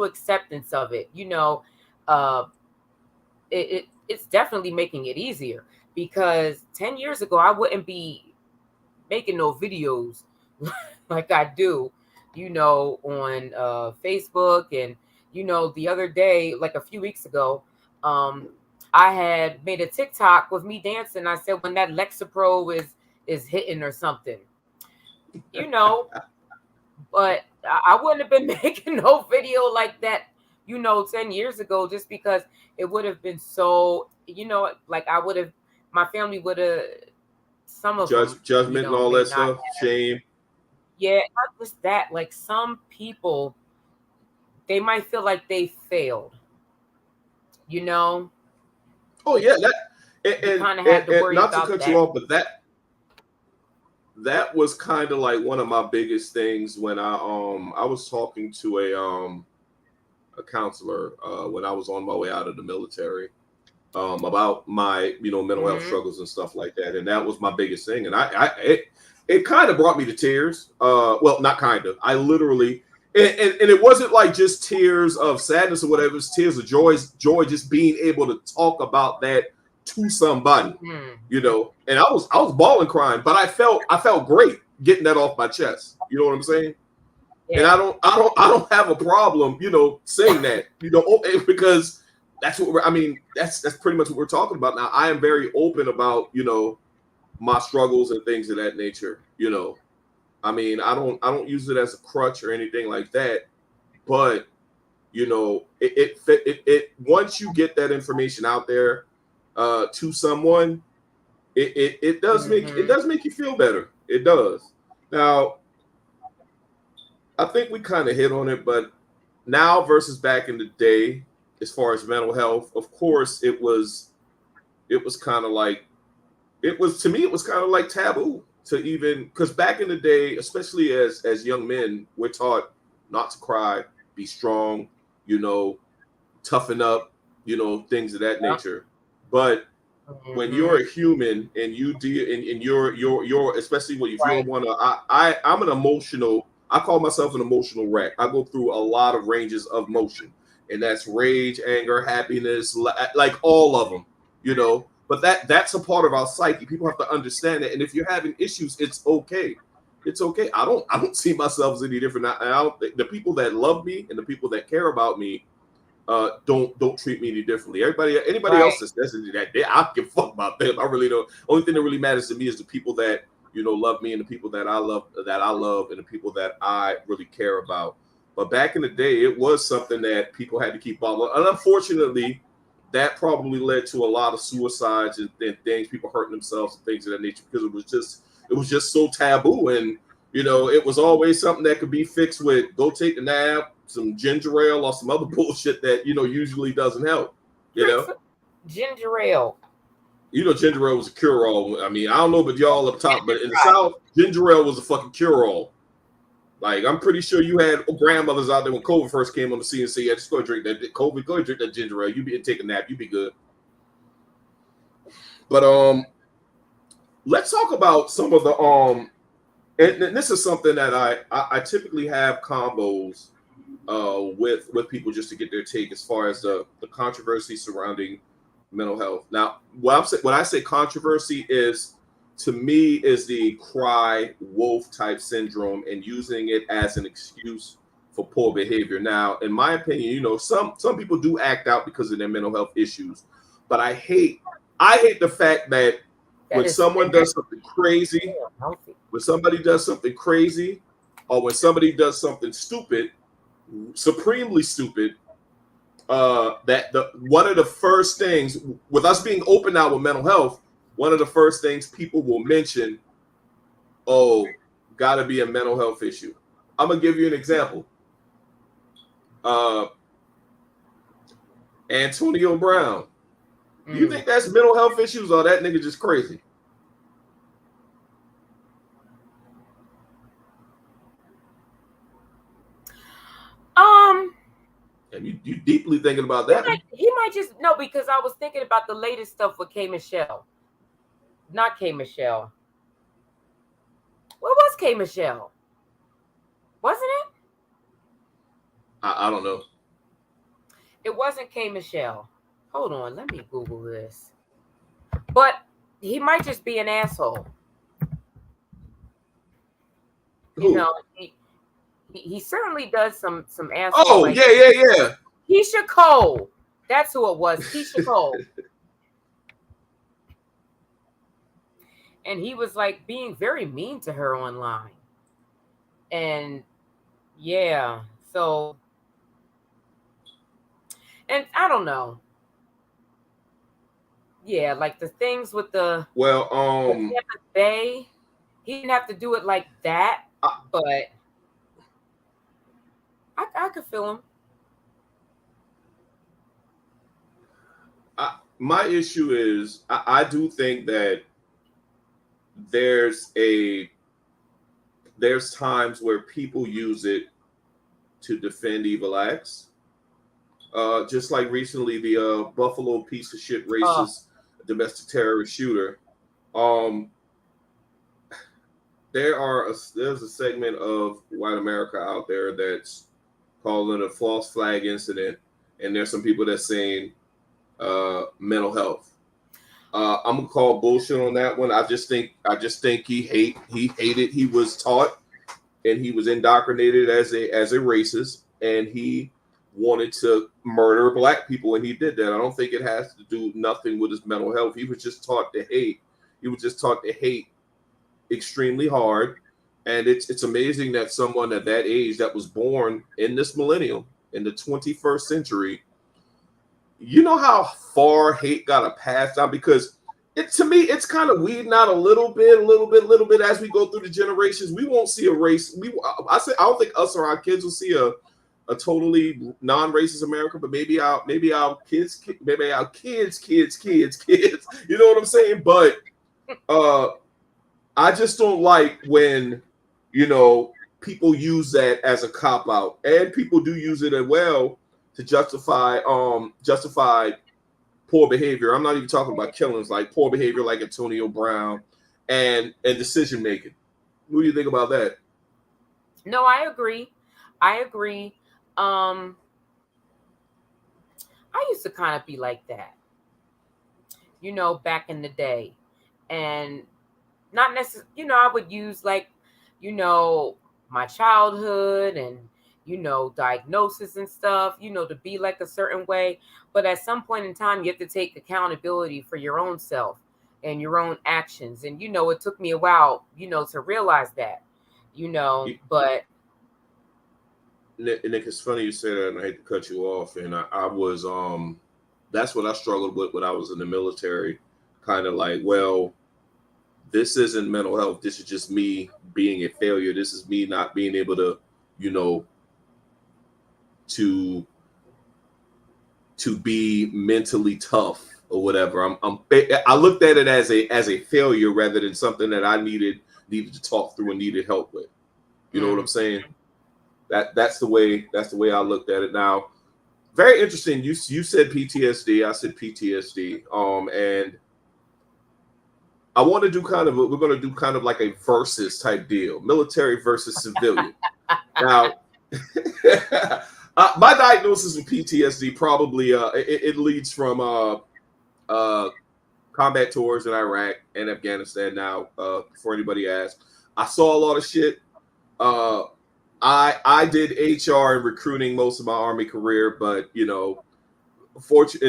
acceptance of it, uh, it's definitely making it easier, because 10 years ago, I wouldn't be making no videos like I do, on Facebook. And, the other day, like a few weeks ago, um, I had made a TikTok with me dancing. I said, when that Lexapro is hitting or something, you know, but I wouldn't have been making no video like that, 10 years ago, just because it would have been so, like I would have, my family would have, some of them, Judgment and all may that not. stuff, shame. Yeah, not just that. Like some people, they might feel like they failed, you know? Oh yeah, You kind of had to And worry not to about cut you that. off, but that was kind of like one of my biggest things when I was talking to a counselor when I was on my way out of the military about my mental health Hmm. struggles and stuff like that, and that was my biggest thing, and it kind of brought me to tears. Well, not kind of, I literally. And it wasn't like just tears of sadness or whatever. It's tears of joy just being able to talk about that to somebody, Hmm. And I was bawling, crying, but I felt great getting that off my chest. You know what I'm saying? And Yeah. I don't have a problem, saying that, because that's what I mean. That's pretty much what we're talking about now. I am very open about, my struggles and things of that nature. I mean, I don't use it as a crutch or anything like that, but it once you get that information out there to someone, it does make Hmm. you feel better. It does. Now, I think we kind of hit on it, but now versus back in the day, as far as mental health, of course, it was kind of like it was to me. It was kind of like taboo to even because back in the day, especially as young men, we're taught not to cry, be strong, you know, toughen up, things of that Yep. nature. But when Hmm. you're a human and you deal and you're especially when if you're Right. one of I'm an emotional. I call myself an emotional wreck. I go through a lot of ranges of motion, and that's rage, anger, happiness, like all of them, But that's a part of our psyche. People have to understand it. And if you're having issues, it's okay. It's okay. I don't see myself as any different. I don't, the people that love me and the people that care about me don't treat me any differently. Anybody Right. else that's that I can fuck about them. I really don't. Only thing that really matters to me is the people that love me and the people that I love and the people that I really care about. But back in the day, it was something that people had to keep on. And unfortunately, that probably led to a lot of suicides and things, people hurting themselves and things of that nature because it was just so taboo. And it was always something that could be fixed with go take a nap, some ginger ale, or some other bullshit that usually doesn't help. You Drink know, some ginger ale. ginger ale was a cure all. I mean, I don't know about y'all up top, but in the Right. South, ginger ale was a fucking cure all. Like I'm pretty sure you had grandmothers out there when COVID first came on the scene and say, "Yeah, just go drink that COVID. Go drink that ginger ale. You be and take a nap. You be good." But let's talk about some of the and this is something that I typically have combos with people just to get their take as far as the controversy surrounding mental health. Now, what I say controversy is to me is the cry wolf type syndrome and using it as an excuse for poor behavior. Now, in my opinion, some people do act out because of their mental health issues, but I hate the fact that That when is, someone and that's does something crazy, so unhealthy. when somebody does something crazy, or when somebody does something stupid, supremely stupid, that the one of the first things with us being open now with mental health, one of the first things people will mention, oh, gotta be a mental health issue. I'm gonna give you an example. Uh, Antonio Brown. You Mm. think that's mental health issues or that nigga just crazy? Um, And you deeply thinking about he that might one. he might just no because I was thinking about the latest stuff with K Michelle. Not K Michelle. What was K Michelle? Wasn't it? I don't know. It wasn't K Michelle. Hold on, let me Google this. But he might just be an asshole. You Who? know, he certainly does some asshole Oh like yeah, yeah, yeah. Keisha Cole. That's who it was, Keisha Cole. And he was like being very mean to her online. And yeah, so and I don't know. Yeah, like the things with Well, the Tampa Bay, he didn't have to do it like that, I, but I could feel him. my issue is I do think that there's a there's times where people use it to defend evil acts. Just like recently, the Buffalo piece of shit Oh, racist domestic terrorist shooter. Um, there's a segment of white America out there that's calling it a false flag incident, and there's some people that's saying mental health. I'm gonna call bullshit on that one. I just think he hated. He was taught and he was indoctrinated as a racist, and he wanted to murder black people, and he did that. I don't think it has to do nothing with his mental health. He was just taught to hate. He was just taught to hate extremely hard, and it's amazing that someone at that age that was born in this millennium in the 21st century, you know how far hate got to pass down, because it to me it's kind of weeding out a little bit as we go through the generations. We won't see a race. I don't think us or our kids will see a totally non-racist America, but maybe our kids. You know what I'm saying? But uh, I just don't like when people use that as a cop out, and people do use it as well to justify poor behavior. I'm not even talking about killings, like poor behavior, like Antonio Brown, and decision making. What do you think about that? no, I agree. I agree. Um, I used to kind of be like that, back in the day. And not necessarily, I would use like, you know, my childhood and, diagnosis and stuff, to be like a certain way. But at some point in time, you have to take accountability for your own self and your own actions. And, it took me a while, to realize that, but Nick, it's funny you say that, and I hate to cut you off. And I was that's what I struggled with when I was in the military. Kind of like, well, this isn't mental health. This is just me being a failure. This is me not being able to, you know, to be mentally tough or whatever. I looked at it as a failure rather than something that I needed to talk through and needed help with. You know what I'm saying? That's the way I looked at it. Now, very interesting. You said PTSD. I said PTSD. And I want to do we're going to do kind of like a versus type deal, military versus civilian. Now, my diagnosis of PTSD probably it leads from combat tours in Iraq and Afghanistan. Now, before anybody asks, I saw a lot of shit. I did HR and recruiting most of my Army career, but in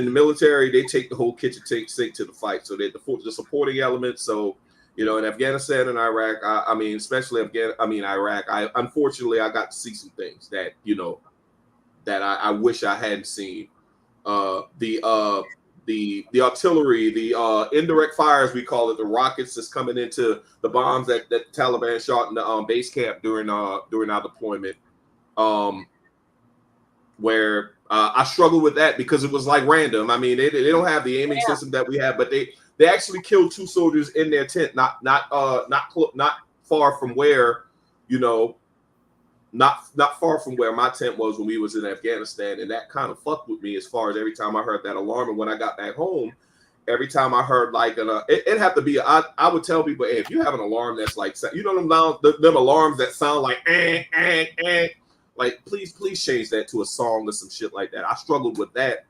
the military, they take the whole kitchen sink to the fight. So they the supporting elements. So in Afghanistan and Iraq, I mean, especially Iraq. Unfortunately I got to see some things that that I wish I hadn't seen. The artillery, the indirect fires, we call it, the rockets that's coming into the bombs that the Taliban shot in the base camp during our deployment. Where I struggled with that because it was like random. I mean, they don't have the aiming system that we have, but they actually killed 2 soldiers in their tent, not far from where, not far from where my tent was when we was in Afghanistan, and that kind of fucked with me as far as every time I heard that alarm. And when I got back home, every time I heard like it'd have to be I would tell people, hey, if you have an alarm that's like them alarms that sound like like please change that to a song or some shit like that. I struggled with that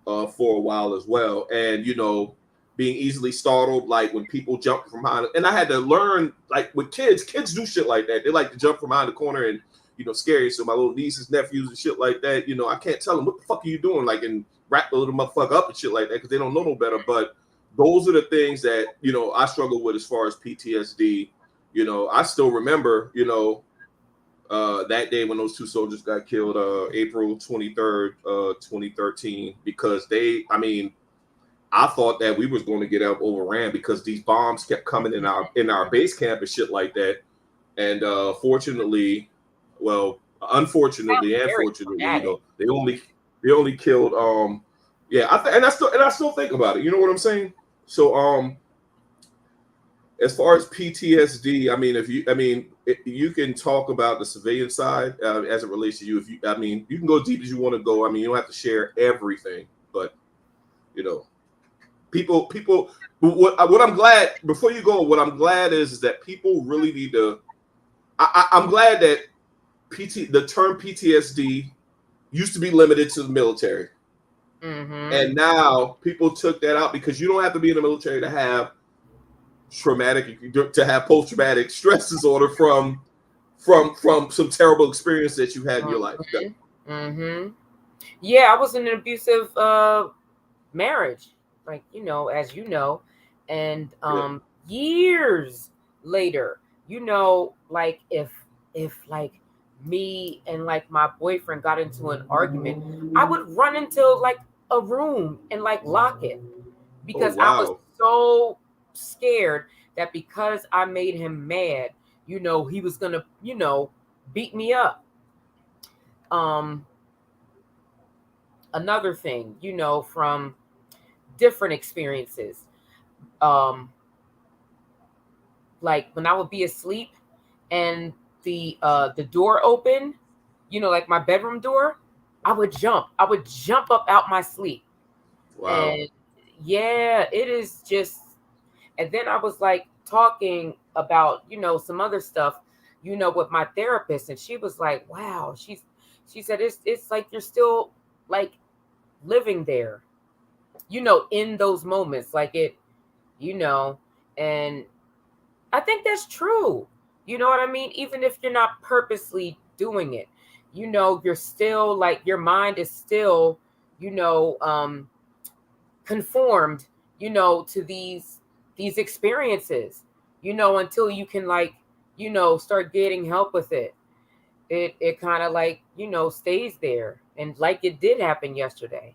for a while as well, and being easily startled, like when people jump from behind. And I had to learn, like with kids do shit like that. They like to jump from behind the corner and scare you. So my little nieces, nephews, and shit like that, I can't tell them what the fuck are you doing, like, and wrap the little motherfucker up and shit like that because they don't know no better. But those are the things that I struggle with as far as PTSD. I still remember that day when those 2 soldiers got killed, April 23rd, 2013, because I thought that we was going to get overran because these bombs kept coming in our base camp and shit like that. And unfortunately, very traumatic. they only killed Yeah, and I still think about it. You know what I'm saying? So as far as PTSD, I mean, you can talk about the civilian side as it relates to you. If you, I mean, you can go deep as you want to go. I mean, you don't have to share everything, but you know, people. What I'm glad before you go, what I'm glad is that people really need to. I'm glad that the term PTSD used to be limited to the military, Mm-hmm. and now people took that out because you don't have to be in the military to have post traumatic stress disorder from some terrible experience that you had in your life. Mm-hmm. Mm-hmm. Yeah, I was in an abusive marriage, like as you know, and Yeah. years later, like if like me and like my boyfriend got into an argument, I would run into like a room and like lock it Oh because I was wow. so scared that because I made him mad, he was gonna, beat me up. Um, Another thing, from different experiences. Um, like when I would be asleep and the door open, like my bedroom door, I would jump. I would jump up out my sleep. Wow. And yeah, it is just, and then I was like talking about, some other stuff, with my therapist, and she was like, wow, she said it's like you're still like living there, in those moments, like it, you know, and I think that's true. You know what I mean? Even if you're not purposely doing it, you're still like your mind is still, you know, um, conformed, to these experiences, until you can like, start getting help with it. It kind of like, stays there. And like it did happen yesterday.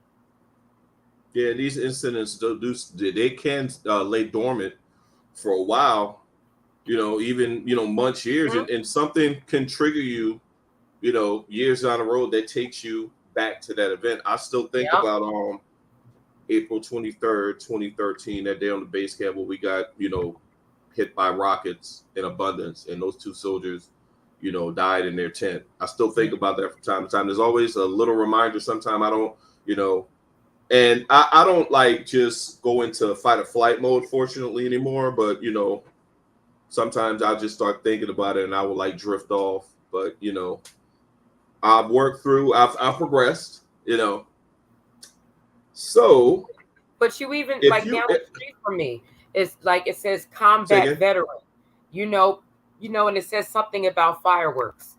Yeah, these incidents they can lay dormant for a while. Even months, years, Mhm. and something can trigger you. Years down the road that takes you back to that event. I still think Yep. about April 23rd, 2013, that day on the base camp where we got hit by rockets in abundance, and those two soldiers died in their tent. I still think about that from time to time. There's always a little reminder. Sometimes I don't, you know, and I don't like just go into fight or flight mode, fortunately, anymore. But sometimes I just start thinking about it, and I will like drift off. But I've worked through. I've progressed. So But you even if like you down the street from me, it's like it says say combat again, veteran, you know, and it says something about fireworks,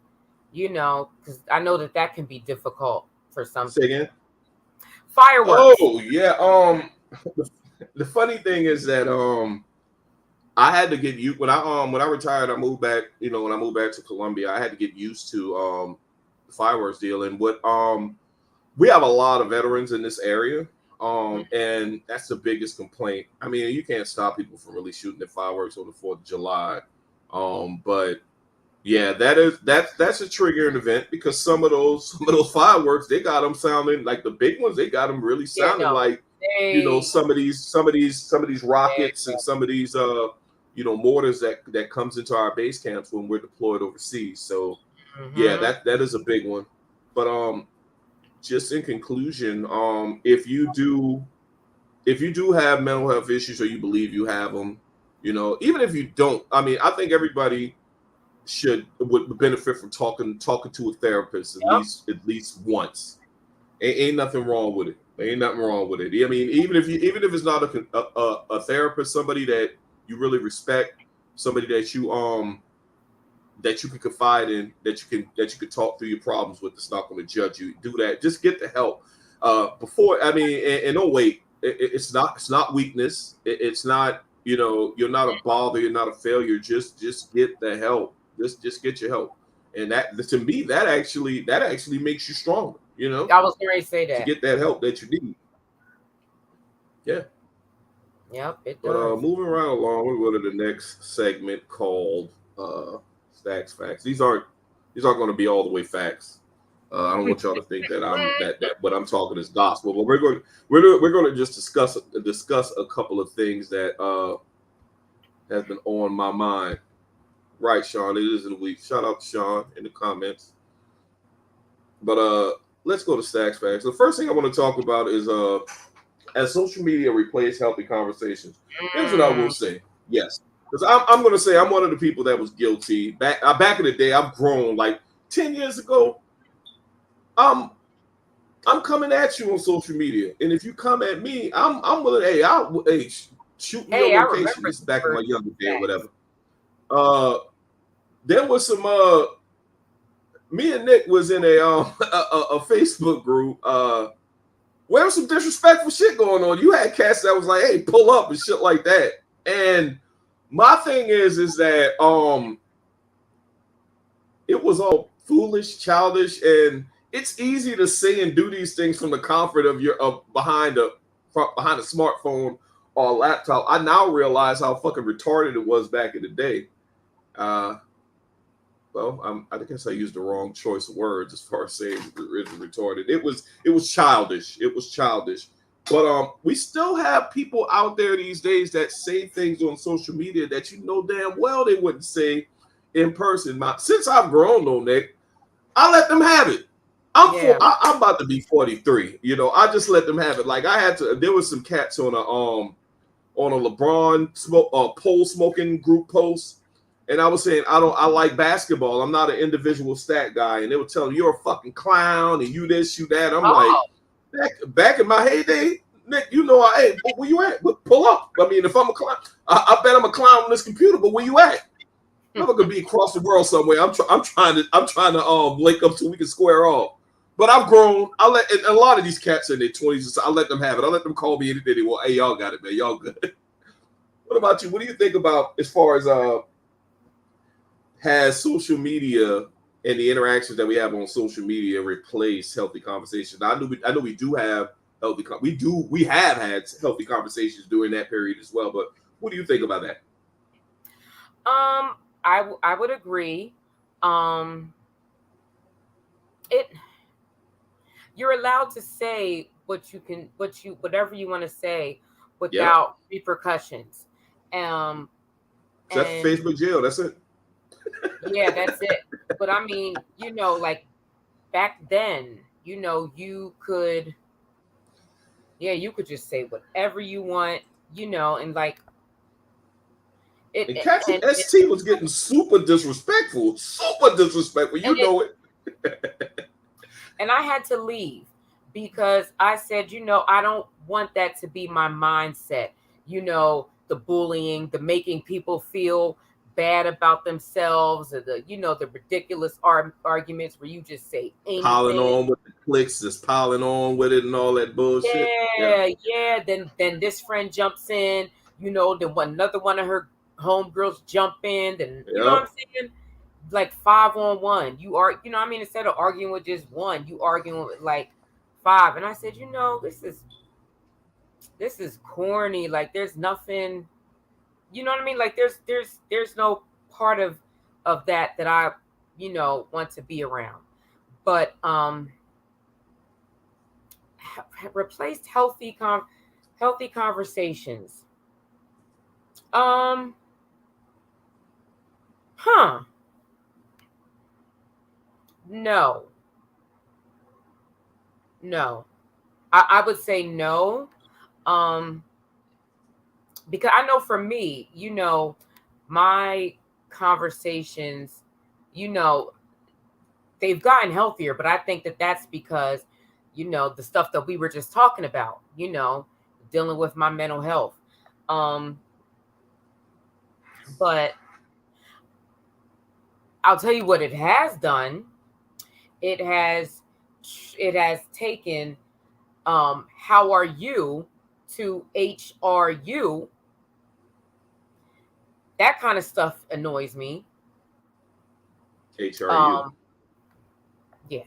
because I know that can be difficult for some say again. people. Fireworks. Oh yeah. The, the funny thing is that I had to get you when I retired. I moved back. When I moved back to Columbia, I had to get used to the fireworks deal. And what we have a lot of veterans in this area. Mhm. And that's the biggest complaint. I mean, you can't stop people from really shooting the fireworks on the 4th of July. But yeah, that's a triggering event because some of those fireworks they got them sounding like the big ones. They got them really Yeah, sounding no, like they, some of these they, rockets and some of these mortars that comes into our base camps when we're deployed overseas. So yeah, hmm that is a big one. But just in conclusion, if you do have mental health issues or you believe you have them, even if you don't, I mean, I think everybody would benefit from talking to a therapist yep, at least once. Ain't nothing wrong with it. Ain't nothing wrong with it. I mean, even if it's not a therapist, somebody that you really respect, somebody that you can confide in, that you can talk through your problems with, that's not going to judge you. Do that. Just get the help. Before I mean, and don't wait. It's not weakness. It's not you're not a bother. You're not a failure. Just get the help. Just get your help. And that to me that actually makes you stronger. I was going to say To that. get that help that you need. Yeah. Yep, it But does. moving right along, we go to the next segment called Stacks Facts. These aren't going to be all the way facts. I don't want y'all to think that that what I'm talking is gospel, but we're going to just discuss a couple of things that has been on my mind. Right, Sean, it is in the week. Shout out to Sean in the comments. But let's go to Stacks Facts. The first thing I want to talk about is as social media replaced healthy conversations. Here's what I will say. Yes, because I'm going to say I'm one of the people that was guilty back in the day. I've grown like 10 years ago. I'm coming at you on social media, and if you come at me, I'm willing. Hey, shoot me Hey, I your location. remember This is back in my younger day or facts. whatever. There was some. Me and Nick was in a Facebook group. Where was some disrespectful shit going on. You had cats that was like, "Hey, pull up" and shit like that. And my thing is that it was all foolish, childish, and it's easy to say and do these things from the comfort of your behind a smartphone or a laptop. I now realize how fucking retarded it was back in the day. Well, I guess I used the wrong choice of words as far as saying it's retarded. It was childish. It was childish. But we still have people out there these days that say things on social media that you know damn well they wouldn't say in person. Since I've grown though, Nick, I let them have it. I'm about to be 43. You know, I just let them have it. Like I had to. There was some cats on a LeBron pole smoking group post, and I was saying I like basketball. I'm not an individual stat guy, and they were telling me you're a fucking clown and you this, you that. I'm like, back in my heyday, Nick, you know, hey, where you at? Pull up. I mean, if I'm a clown, I bet I'm a clown on this computer. But where you at? I'm gonna be across the world somewhere. I'm trying to link up so we can square off. But I've grown. And a lot of these cats in their 20s. I let them have it. I let them call me anything they want. Hey, y'all got it, man. Y'all good. What about you? What do you think about as far as has social media and the interactions that we have on social media replaced healthy conversations? I know we do have healthy. We have had healthy conversations during that period as well. But what do you think about that? I would agree. You're allowed to say whatever you want to say without repercussions. That's Facebook jail. That's it. Yeah, that's it. But I mean, you know, like back then, you know, you could just say whatever you want, you know, and like and ST was getting super disrespectful. You know it. And I had to leave because I said, you know, I don't want that to be my mindset. You know, the bullying, the making people feel bad about themselves, or the ridiculous arguments where you just say anything. Piling on with the clicks, just piling on with it and all that bullshit. Yeah. Then this friend jumps in, you know, then another one of her homegirls jump in, then you know what I'm saying? Like 5-on-1. You are, you know what I mean? Instead of arguing with just one, you arguing with like 5. And I said, you know, this is corny. Like there's nothing, you know what I mean? Like there's no part of that I, you know, want to be around. But replaced healthy conversations. No. I would say no. Because I know for me, you know, my conversations, you know, they've gotten healthier, but I think that that's because, you know, the stuff that we were just talking about, you know, dealing with my mental health. But I'll tell you what it has done. It has taken how are you to HRU. That kind of stuff annoys me. HRU. Yeah.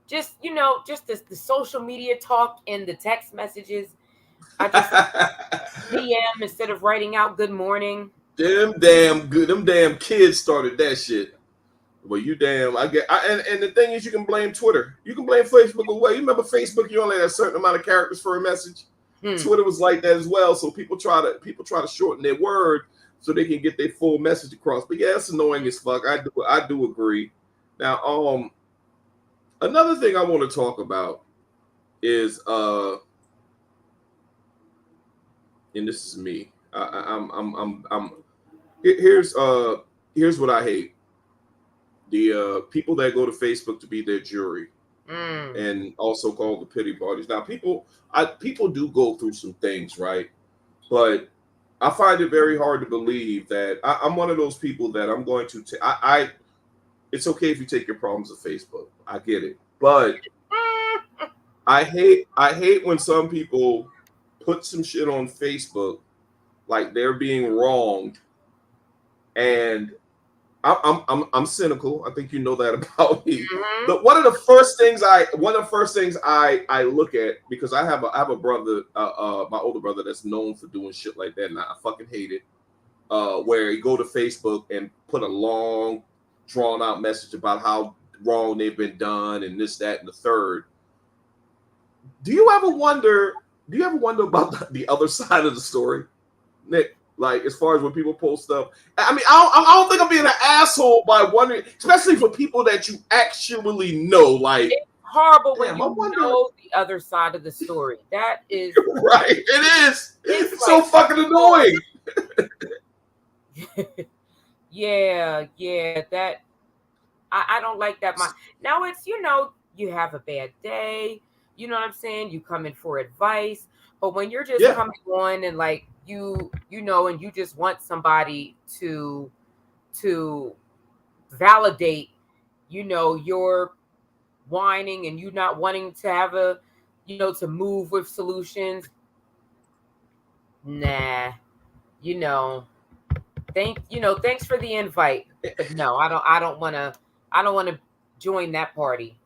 Just, you know, just the social media talk and the text messages. I just DM instead of writing out good morning. Them damn kids started that shit. Well, you damn. And the thing is, you can blame Twitter. You can blame Facebook as well. You remember Facebook? You only had a certain amount of characters for a message. Twitter was like that as well. So people try to shorten their word so they can get their full message across. But yeah, it's annoying as fuck. I do agree. Now, another thing I want to talk about is and this is me. Here's what I hate. The people that go to Facebook to be their jury, and also call the pity parties. Now, people do go through some things, right? But I find it very hard to believe that I'm one of those people that I'm going to. It's okay if you take your problems to Facebook. I get it, but I hate when some people put some shit on Facebook like they're being wronged, and I'm cynical. I think you know that about me. But one of the first things I look at, because I have a brother, my older brother, that's known for doing shit like that, and I fucking hate it. Where he go to Facebook and put a long, drawn out message about how wrong they've been done and this, that, and the third. Do you ever wonder about the other side of the story, Nick? Like, as far as when people post stuff, I mean, I don't think I'm being an asshole by wondering, especially for people that you actually know. Like, it's horrible when you know the other side of the story. That is right. It is. It's so like, fucking annoying. yeah. That I don't like that. Now it's, you have a bad day. You know what I'm saying? You come in for advice, but when you're just coming on and like you know, and you just want somebody to validate, your whining and you not wanting to have to move with solutions. Nah, thanks for the invite. But no, I don't want to join that party.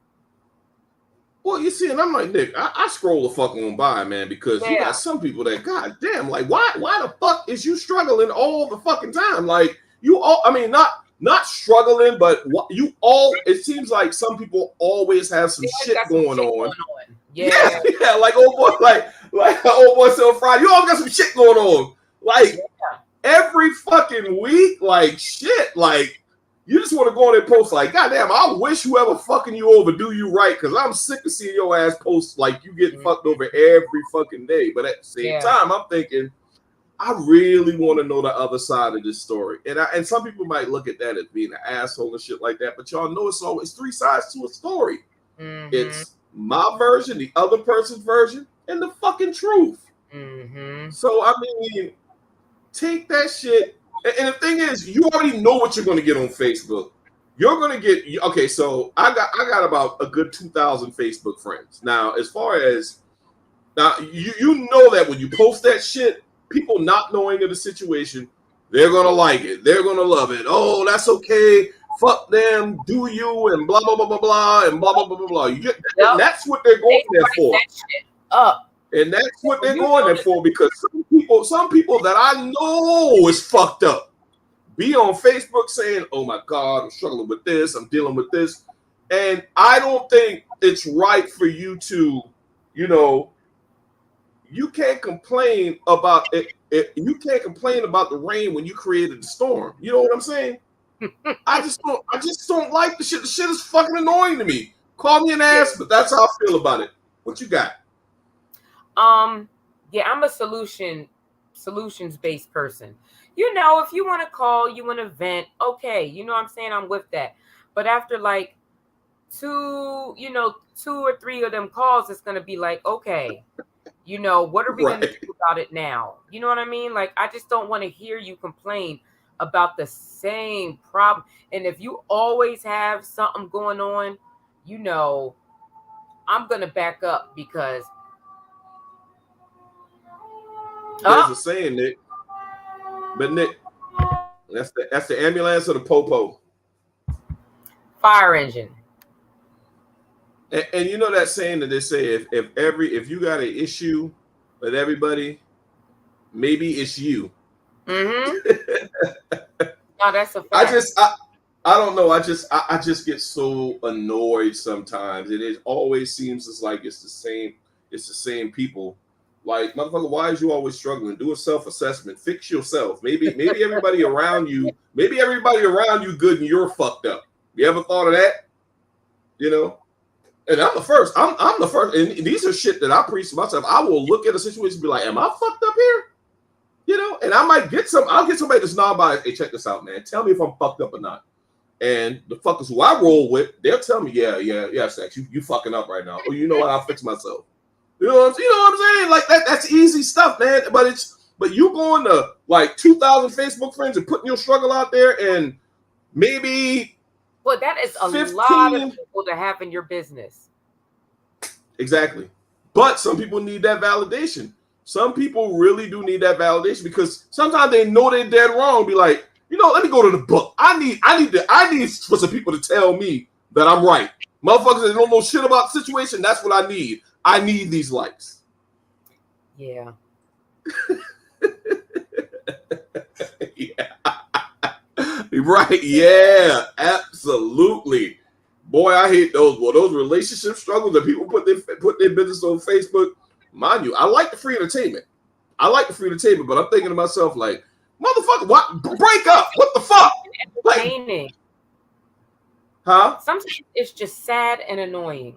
Well, you see, and I'm like, Nick, I scroll the fuck on by, man, because you got some people that, god damn, like, why the fuck is you struggling all the fucking time? Like, not struggling, but it seems like some people always have some shit going on. Yeah, like old boy, like old boy said on Friday, you always got some shit going on. Like, every fucking week, like, shit, like, you just want to go on and post like, goddamn, I wish whoever fucking you over do you right, because I'm sick of seeing your ass post like you getting fucked over every fucking day. But at the same time, I'm thinking, I really want to know the other side of this story. And some people might look at that as being an asshole and shit like that, but y'all know it's always three sides to a story. It's my version, the other person's version, and the fucking truth. So, I mean, take that shit. And the thing is, you already know what you're going to get on Facebook. You're going to get, okay, so I got about a good 2,000 Facebook friends. Now, as far as, you know that when you post that shit, people not knowing of the situation, they're going to like it. They're going to love it. Oh, that's okay. Fuck them. Do you, and blah, blah, blah, blah, blah, and blah, blah, blah, blah, blah. And that's what they're going there for. That shit up. And that's what they're going there for, because some people that I know is fucked up be on Facebook saying, oh my God, I'm struggling with this, I'm dealing with this. And I don't think it's right for you to, you can't complain about it. You can't complain about the rain when you created the storm. You know what I'm saying? I just don't like the shit. The shit is fucking annoying to me. Call me an ass, but that's how I feel about it. What you got? Yeah, I'm a solutions-based person. If you want to call, you want to vent, okay, you know what I'm saying? I'm with that. But after like two or three of them calls, it's going to be like, okay, what are we going to do about it now? You know what I mean? Like, I just don't want to hear you complain about the same problem. And if you always have something going on, I'm going to back up, because there's a saying, Nick. But Nick, that's the ambulance or the popo? Fire engine. And you know that saying that they say, if you got an issue with everybody, maybe it's you. No, that's a fact. I don't know. I just get so annoyed sometimes. It always seems as like it's the same people. Like, motherfucker, why is you always struggling? Do a self-assessment. Fix yourself. Maybe everybody around you good and you're fucked up. You ever thought of that? You know? And I'm the first. I'm the first. And these are shit that I preach to myself. I will look at a situation and be like, am I fucked up here? You know, and I'll get somebody that's non-biased. Hey, check this out, man. Tell me if I'm fucked up or not. And the fuckers who I roll with, they'll tell me, yeah, Sex, you fucking up right now. Oh, you know what? I'll fix myself. You know what I'm saying? Like that's easy stuff, man. But you going to like 2,000 Facebook friends and putting your struggle out there, and maybe well, that is a 15, lot of people to have in your business. Exactly. But some people need that validation. Some people really do need that validation because sometimes they know they're dead wrong. Be like, let me go to the book. I need for some people to tell me that I'm right. Motherfuckers that don't know shit about the situation, that's what I need. I need these likes. Yeah. Yeah. Right. Yeah, absolutely. Boy, I hate those. Well, those relationship struggles that people put their business on Facebook. Mind you, I like the free entertainment. But I'm thinking to myself, like, motherfucker, what? Break up? What the fuck? Entertaining. Huh? Sometimes it's just sad and annoying.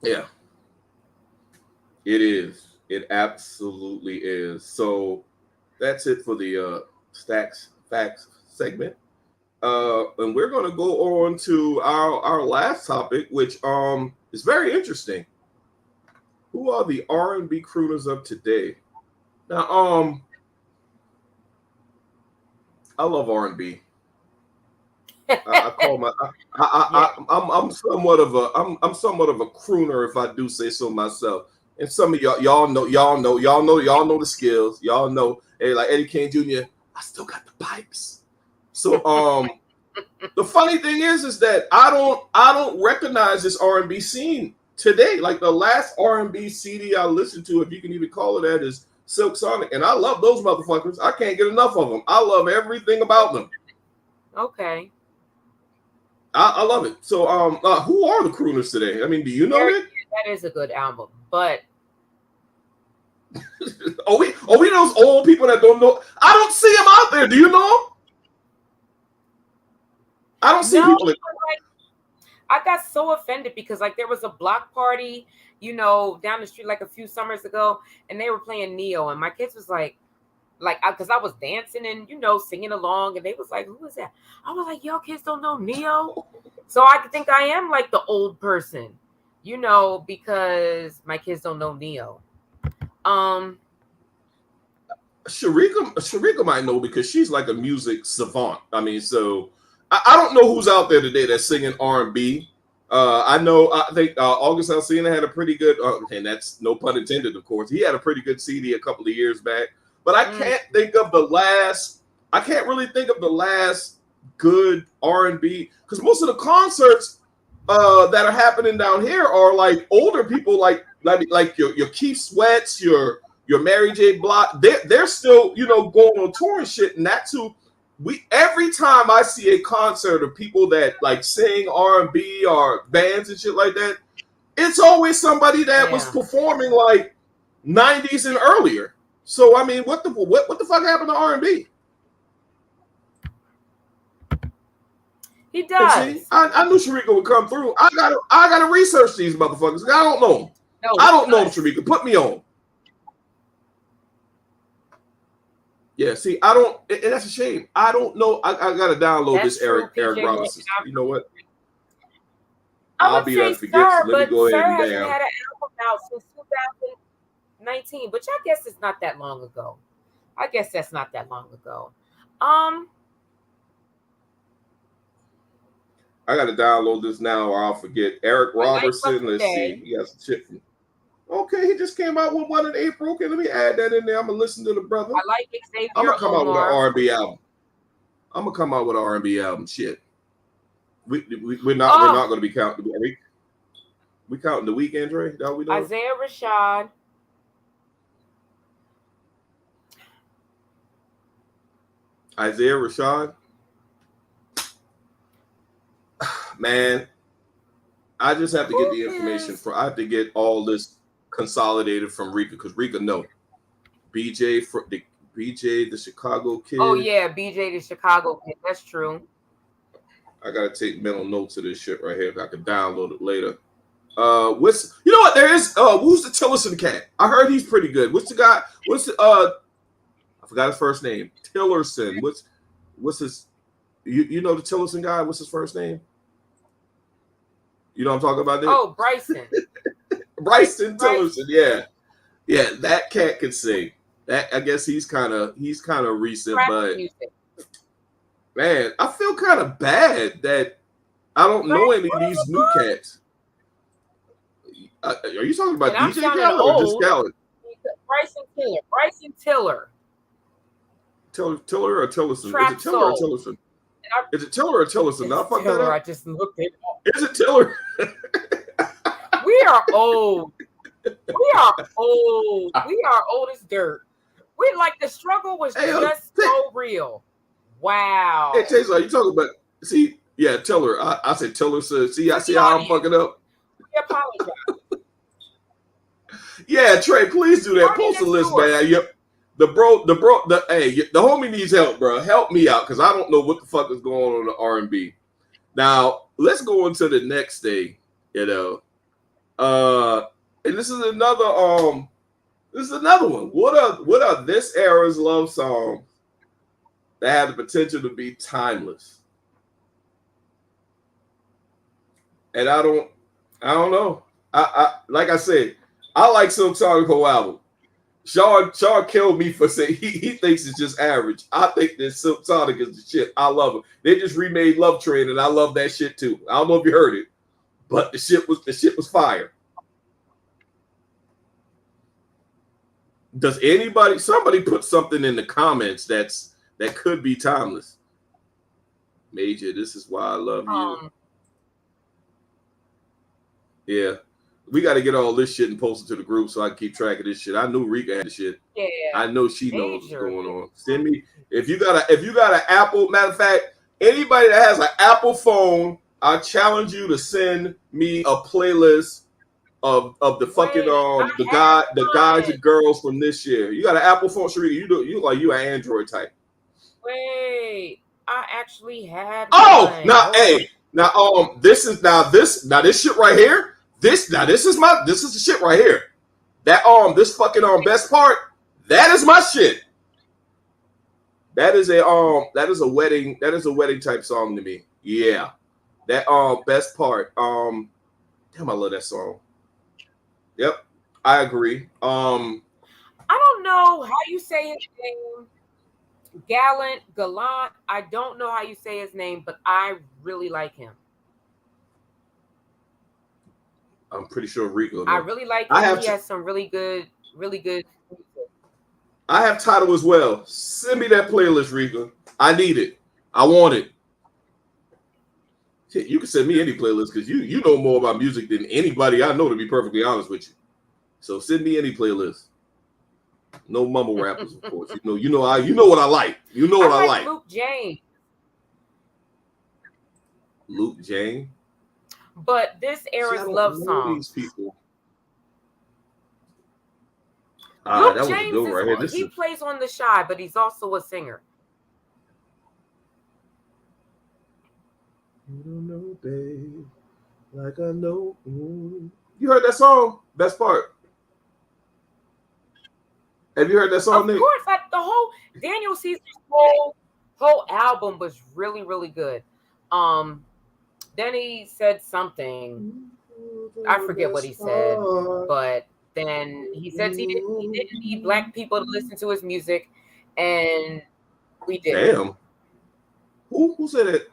Yeah. It is. It absolutely is. So that's it for the Stacks Facts segment. And we're going to go on to our last topic, which is very interesting. Who are the R&B crooners of today? Now, I love R&B. I call my I'm somewhat of a crooner if I do say so myself. And some of y'all know the skills. Y'all know, hey, like Eddie King Jr., I still got the pipes. So the funny thing is that I don't recognize this R&B scene today. Like the last R&B CD I listened to, if you can even call it that, is Silk Sonic, and I love those motherfuckers. I can't get enough of them. I love everything about them. Okay. I love it. So who are the crooners today? I mean, do you know that? That is a good album, but are we those old people that don't know? I don't see them out there. Do you know them? I don't see people. I got so offended because like there was a block party, down the street like a few summers ago, and they were playing Neo, and my kids was like, because I was dancing and singing along, and they was like, "Who is that?" I was like, "Y'all kids don't know Neo," so I think I am like the old person, because my kids don't know Neo. Sharika might know because she's like a music savant. I mean, so I don't know who's out there today that's singing R&B. I think August Alsina had a pretty good, and that's no pun intended, of course. He had a pretty good CD a couple of years back, but I can't think of the last. I can't really think of the last good R&B because most of the concerts that are happening down here are like older people, like your Keith Sweats, your Mary J. Blige. They're still going on tour and shit, and that's who. Every time I see a concert of people that like sing R&B or bands and shit like that, it's always somebody that was performing like 90s and earlier. So I mean, what the fuck happened to R&B? He does. See, I knew Sharika would come through. I gotta research these motherfuckers. I don't know them. No, I don't know them, Sharika. Put me on. Yeah, see, I don't, and that's a shame. I don't know. I gotta download this Eric Robinson. You know what? I'll be able to forget. So let me go ahead and hasn't had an album out since 2019, which I guess is not that long ago. I gotta download this now, or I'll forget. Eric Robertson. Let's see. He has some shit from. Okay, he just came out with one in April. Okay, let me add that in there. I'm gonna listen to the brother. I like Xavier. I'm gonna come out with an R&B album. Shit. We're not gonna be counting. We counting the weekend, Dre? That we doing? Isaiah Rashad. Isaiah Rashad. Man, I just have to get the information is- I have to get all this consolidated from Rika because Rika BJ the Chicago kid. Oh yeah, BJ the Chicago kid. That's true. I gotta take mental notes of this shit right here. I can download it later. What's you know what there is? Who's the Tillerson cat? I heard he's pretty good. What's the guy? What's the I forgot his first name. Tillerson. What's his? You know the Tillerson guy? What's his first name? You know what I'm talking about? There? Oh, Bryson. Bryson Tillerson. Yeah, yeah. That cat can sing. That I guess he's kind of recent, Rap but music. man, I feel kind of bad that I don't know any of these new cats. Are you talking about And DJ Khaled or just Khaled? Bryson Tiller. Bryson Tiller. Tiller or Tillerson? Trap Is it Tiller Soul. or Tillerson? Is it Tiller or Tillerson? I fucked that Tiller. up. I just looked it up. Is it Tiller? We are old. We are old. We are old as dirt. We like the struggle was just so real. Wow. Hey, Taser, you talking about? See, yeah, Tiller. I said Tiller. So see, I see how I'm fucking up. We apologize. Yeah, Trey, please do that. Post a list, man. Yep. The homie needs help, bro. Help me out because I don't know what the fuck is going on in the R&B. Now, let's go into the next thing, and this is another one. What are this era's love songs that have the potential to be timeless? And I don't know. I like I said, I like Silk Sonic whole album. Sean killed me for saying he thinks it's just average. I think that Silk Sonic is the shit. I love it. They just remade Love Train, and I love that shit too. I don't know if you heard it, but the shit was fire. Does somebody put something in the comments that could be timeless? Major, this is why I love you. Yeah. We got to get all this shit and post it to the group so I can keep track of this shit. I knew Rika had the shit. Yeah. I know she knows what's going on. Send me if you got an Apple. Matter of fact, anybody that has an Apple phone, I challenge you to send me a playlist of the fucking the guys and girls from this year. You got an Apple phone, Sharita? You an Android type. Wait, I actually had. Oh, this shit right here. This is the shit right here. That this fucking best part, that is my shit. That is a wedding type song to me. Yeah. That best part. Damn, I love that song. Yep, I agree. I don't know how you say his name. Gallant. I don't know how you say his name, but I really like him. I'm pretty sure Rico. I really like him. He has some really good. I have Tidal as well. Send me that playlist, Rico. I need it. I want it. Shit, you can send me any playlist because you know more about music than anybody I know, to be perfectly honest with you. So send me any playlist. No mumble rappers, of course. You know what I like. You know what I like. Luke James. Luke James. But this era's love song. These people. Luke that was James a good right here. He plays on the Shy, but he's also a singer. You don't know, babe, like I know. You heard that song? Best part. Have you heard that song, Nick? Of course, like the whole Daniel Caesar's whole album was really, really good. Then he said something. I forget what he said, but then he says he didn't need black people to listen to his music, and we did. Damn. Who said it?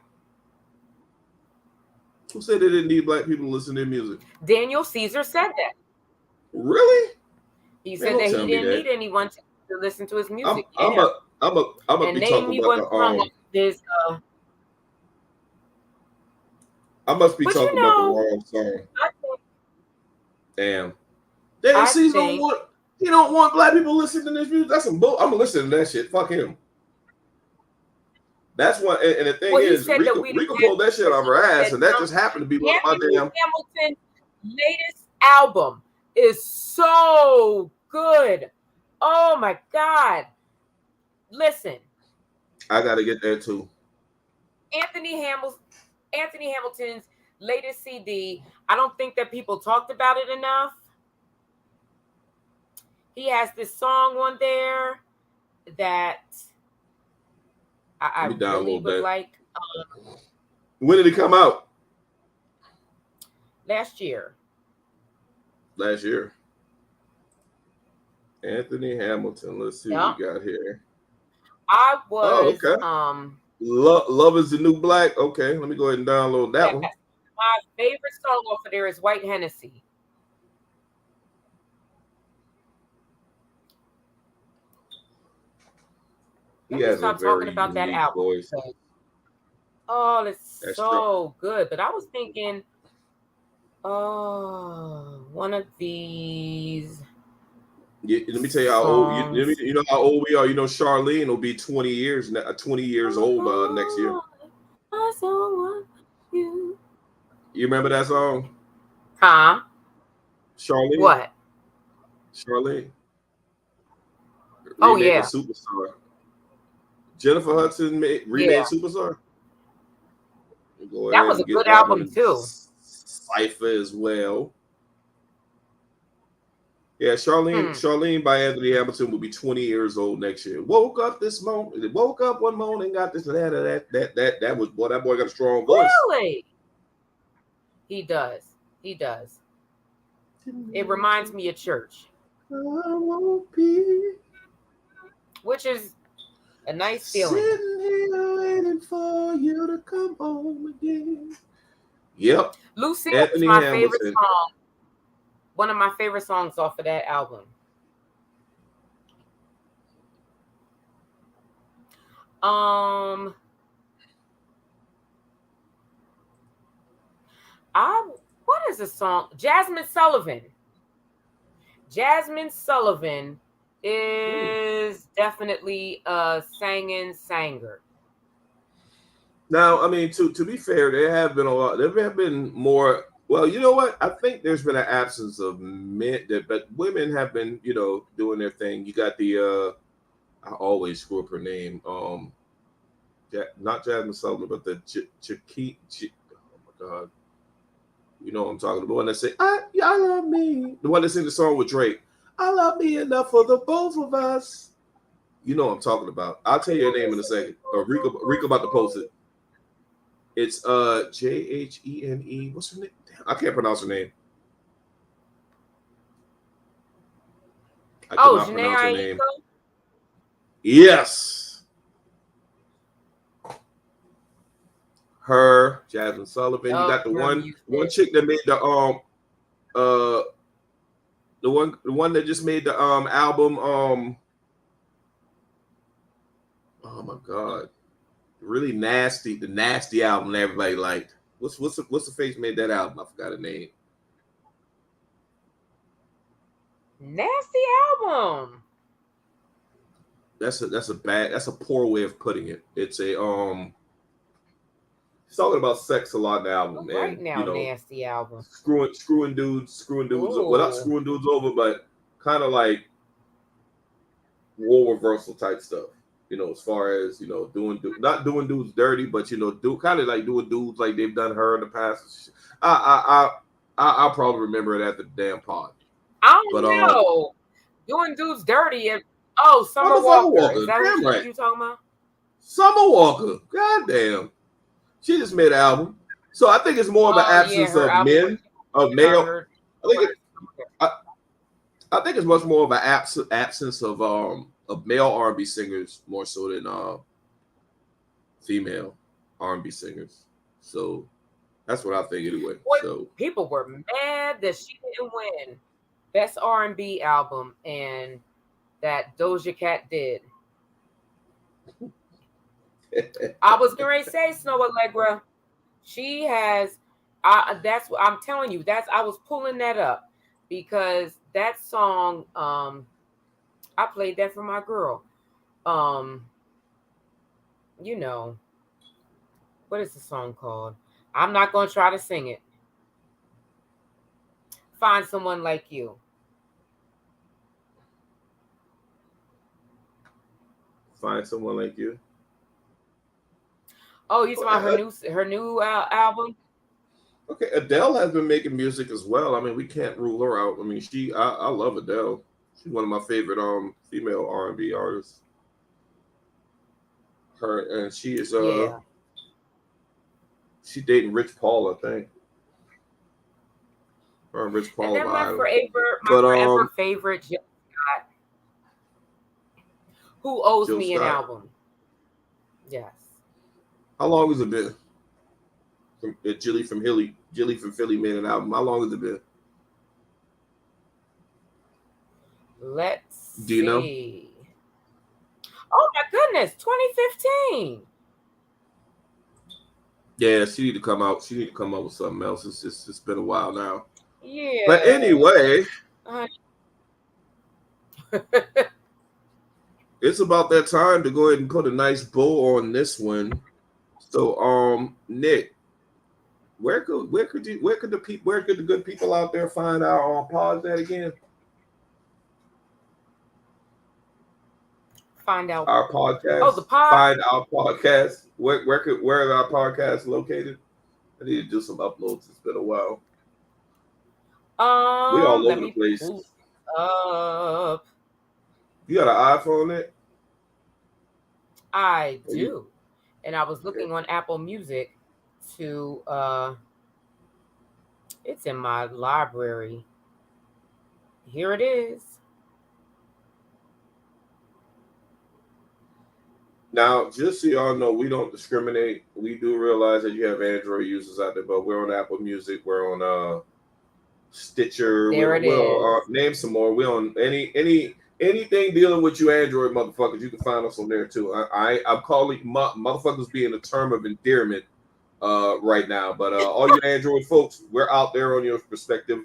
Who said they didn't need black people to listen to their music? Daniel Caesar said that. Really? He said that he didn't need anyone to listen to his music. I'm a be talking about this. I must be talking about the wrong song. Damn. Daniel Caesar don't want black people listening to this music. That's some bull. I'm gonna listen to that shit. Fuck him. That's what, and the thing Well, he is, said that we Rika didn't pulled that answer shit because off her he ass, said and that no. just happened to be one of my Anthony damn. Hamilton's latest album is so good. Oh my God. Listen, I gotta get that too. Anthony Hamilton's latest CD, I don't think that people talked about it enough. He has this song on there that Let I me really download would that. like. When did it come out? Last year. Last year. Anthony Hamilton. Let's see what Yeah. we got here. I Oh, was okay. Love is the New Black. Okay, let me go ahead and download that yes, one. my favorite song off of there is White Hennessy. He Let me has a stop talking very about that unique album. voice. Oh, it's That's true. so good. But I was thinking, oh, one of these. Yeah, let me tell you how old you know how old we are. You know, Charlene will be 20 years 20 years old next year. I so want you. You remember that song? Huh? Charlene? What? Charlene. Oh Remake of yeah, Superstar. Jennifer Hudson yeah. remade Superstar. We'll go That ahead was a and get good that one album in too. cipher as well. Yeah, Charlene by Anthony Hamilton will be 20 years old next year. Woke up one morning, got this that was boy, that boy got a strong voice. Really? He does. He does. It reminds me of church, I won't be which is a nice feeling. sitting here waiting for you to come home again. Yep. Lucille is Anthony my favorite Hamilton. song. One of my favorite songs off of that album. What is the song? Jasmine Sullivan. Jasmine Sullivan is definitely a singing singer. Now, I mean, to be fair, there have been a lot. There have been more. Well, you know what? I think there's been an absence of men, but women have been, doing their thing. You got the I always screw up her name. Not Jasmine Sullivan, but the oh my God, you know what I'm talking about. The one that say, I love me. The one that sing the song with Drake. I love me enough for the both of us. You know what I'm talking about. I'll tell you her name in a second. Or Rika about to post it. It's Jhene. What's her name? Damn, I can't pronounce her name. I cannot pronounce her name. Yes. Her, Jasmine Sullivan. You got the one chick that made the one that just made the album oh my God. Really nasty, the nasty album that everybody liked. What's the face made that album? I forgot her name. Nasty album. That's a poor way of putting it. It's a he's talking about sex a lot in the album, Right and now, nasty album. Screwing dudes, well, not screwing dudes over, but kind of like role reversal type stuff. As far as not doing dudes dirty, but do kind of like doing dudes like they've done her in the past. I'll probably remember it at the damn pod. I don't know. Doing dudes dirty. Summer Walker. Is that what you talking about? Summer Walker. Goddamn. She just made an album. So I think it's more of an absence of men, of male. I think it's much more of an absence of male R&B singers more so than female R&B singers. So that's what I think anyway. So people were mad that she didn't win Best R&B album, and that Doja Cat did. I was going to say Snow Allegra. She has. That's what I'm telling you. I was pulling that up because that song. I played that for my girl. What is the song called? I'm not gonna try to sing it. Find someone like you. Find someone like you. Oh, you talking about Uh, her new album? Okay, Adele has been making music as well. I mean, we can't rule her out. I mean, I love Adele. She's one of my favorite female R&B artists. Her and Yeah. she dating Rich Paul, I think. Her and Rich And Paul of then Idol. my But forever favorite, Jill Scott, Who Owes Jill Me an Scott. Album. Yes. How long has it been? Jilly from Philly made an album. How long has it been? Let's Do you know? see. Oh my goodness, 2015. Yeah, she need to come out. She need to come up with something else. It's been a while now. But Yeah. anyway, Uh, it's about that time to go ahead and put a nice bow on this one. So, Nick, where could the good people out there find our pods at again? Find out. Our Oh, the podcast. pod. Find our podcast. Where are our podcasts located? I need to do some uploads. It's been a while. We all Let over the me place. pull up. You got an iPhone, Nick? I Or you? do. And I was Okay. looking on Apple Music to it's in my library. Here it is. Now, just so y'all know, we don't discriminate. We do realize that you have Android users out there, but we're on Apple Music. We're on Stitcher. There it We're is. on name some more. We're on anything dealing with you Android motherfuckers. You can find us on there too. I'm calling motherfuckers being a term of endearment right now, but all you Android folks, we're out there on your respective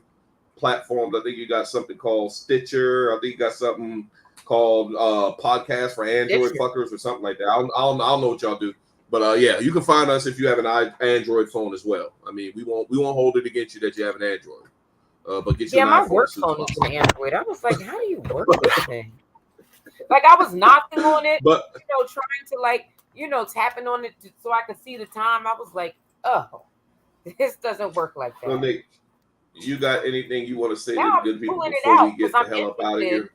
platforms. I think you got something called Stitcher. I think you got something called Podcast for Android Stitcher. fuckers or something like that. I don't know what y'all do. But yeah, you can find us if you have an Android phone as well. I mean, we won't hold it against you that you have an Android. But get you Yeah, an my iPhone work as soon as phone is possible. an Android. I was like, how do you work this thing? Like I was knocking on it, But trying to tapping on it so I could see the time. I was like, oh, this doesn't work like so that. Nick, you got anything you want to say to Now the I'm good people pulling it before we out because get the I'm hell up out of interested. here?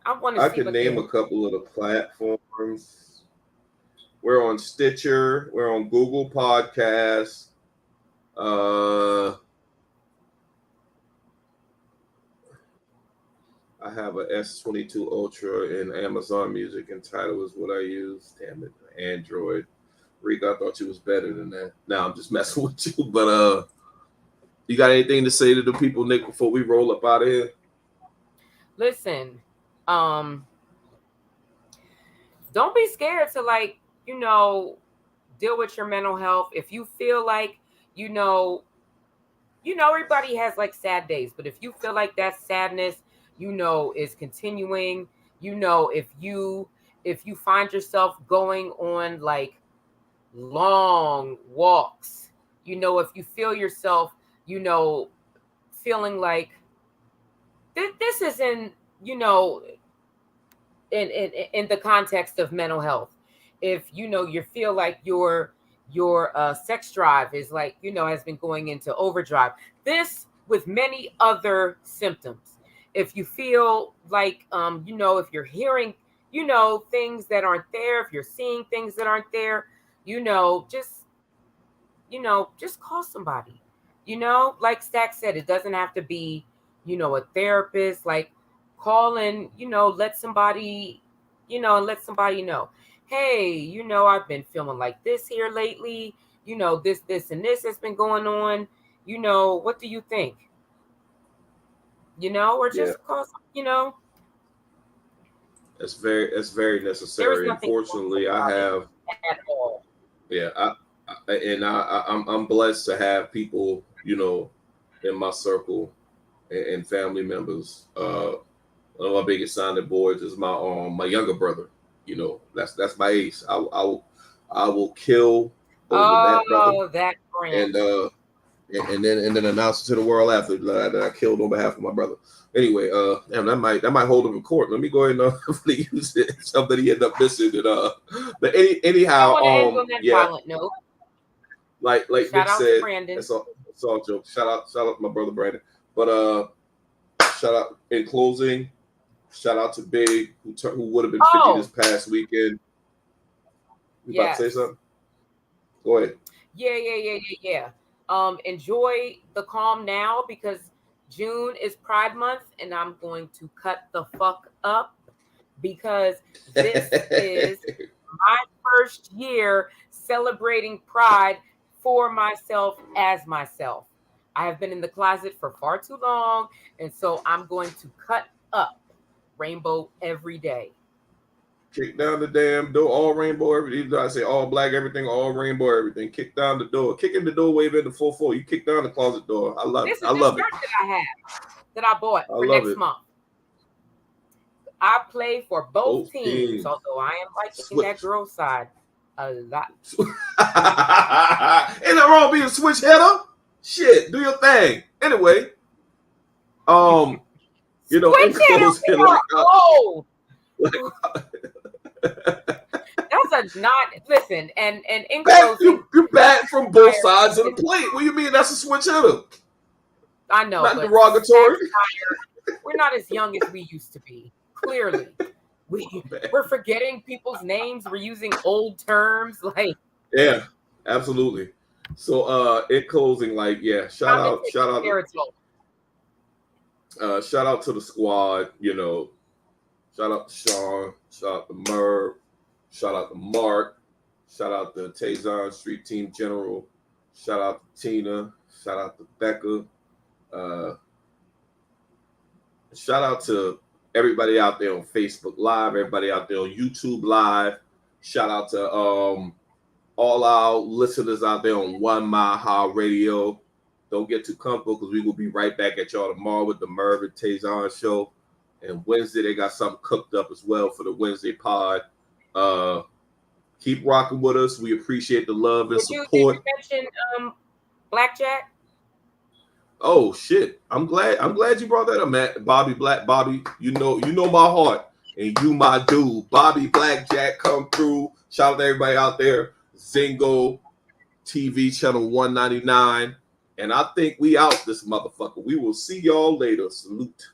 I want to I see could what name they. a couple of the platforms. We're on Stitcher. We're on Google Podcasts. I have a S22 Ultra in Amazon Music, and Tidal is what I use. Damn it, Android. Rick, I thought you was better than that. Now I'm just messing with you. But you got anything to say to the people, Nick, before we roll up out of here? Listen, don't be scared to deal with your mental health. If you feel like everybody has like sad days, but if you feel like that sadness, is continuing, if you find yourself going on like long walks, if you feel yourself, feeling like this isn't, in the context of mental health. If you feel like your sex drive is like has been going into overdrive, this with many other symptoms. If you feel like if you're hearing things that aren't there, if you're seeing things that aren't there, just just call somebody. Like Stack said, it doesn't have to be a therapist. Like call and let somebody let somebody know, hey, I've been feeling like this here lately, this and this has been going on, what do you think? Or Yeah, just call it's very there is necessary. nothing wrong Unfortunately, I about it have at all. yeah, I'm blessed to have people in my circle and family members. One of my biggest sounding boards is my younger brother. You know, that's my ace. I will kill over that brother, Oh, that and friend. then announce it to the world after that I killed on behalf of my brother. Anyway, damn, that might hold him in court. Let me go ahead and hopefully use it. Something he ended up missing. But I anyhow, want to end on that yeah, violent note. like Shout Nick out to said, Brandon. it's all joke. Shout out to my brother Brandon. But shout out in closing. Shout out to Big who would have been 50 Oh, this past weekend. You about to say yes. something? Go ahead. Yeah. Enjoy the calm now because June is Pride Month, and I'm going to cut the fuck up because this is my first year celebrating Pride for myself as myself. I have been in the closet for far too long, and so I'm going to cut up rainbow every day. Kick down the damn door, all rainbow, everything. I say all black, everything, all rainbow, everything. Kick down the door, kick in the door, wave in the 4-4. You kick down the closet door. I love it. This is I the love it. shirt that I have that I bought I for love next it. month. I play for both Both teams, teams. although I am liking that Switch. girl's side a lot. Ain't nothing wrong being a switch hitter. Shit, do your thing. Anyway, in Switch hitter, closing, we are old. like That's a not listen. And in bat, closing, you bat from both sides of the is, plate. What do you mean that's a switch hitter? I know, Not but derogatory. we're not as young as we used to be. Clearly, we're forgetting people's names. We're using old terms like Yeah, absolutely. So in closing, like, yeah, shout common out, shout out, territory. shout out to the squad, shout out to Sean, shout out to Merv, shout out to Mark, shout out to Tazon Street Team General, shout out to Tina, shout out to Becca, uh, shout out to everybody out there on Facebook Live, everybody out there on YouTube Live, shout out to all our listeners out there on 1 Mile High Radio. Don't get too comfortable because we will be right back at y'all tomorrow with the Merv and Tazon show. And Wednesday, they got something cooked up as well for the Wednesday pod. Keep rocking with us. We appreciate the love and support. Did you mention Blackjack? Oh shit! I'm glad you brought that up, Matt. Bobby, you know my heart, and you my dude. Bobby Blackjack come through. Shout out to everybody out there. Zingo TV channel 199. And I think we out this motherfucker. We will see y'all later. Salute.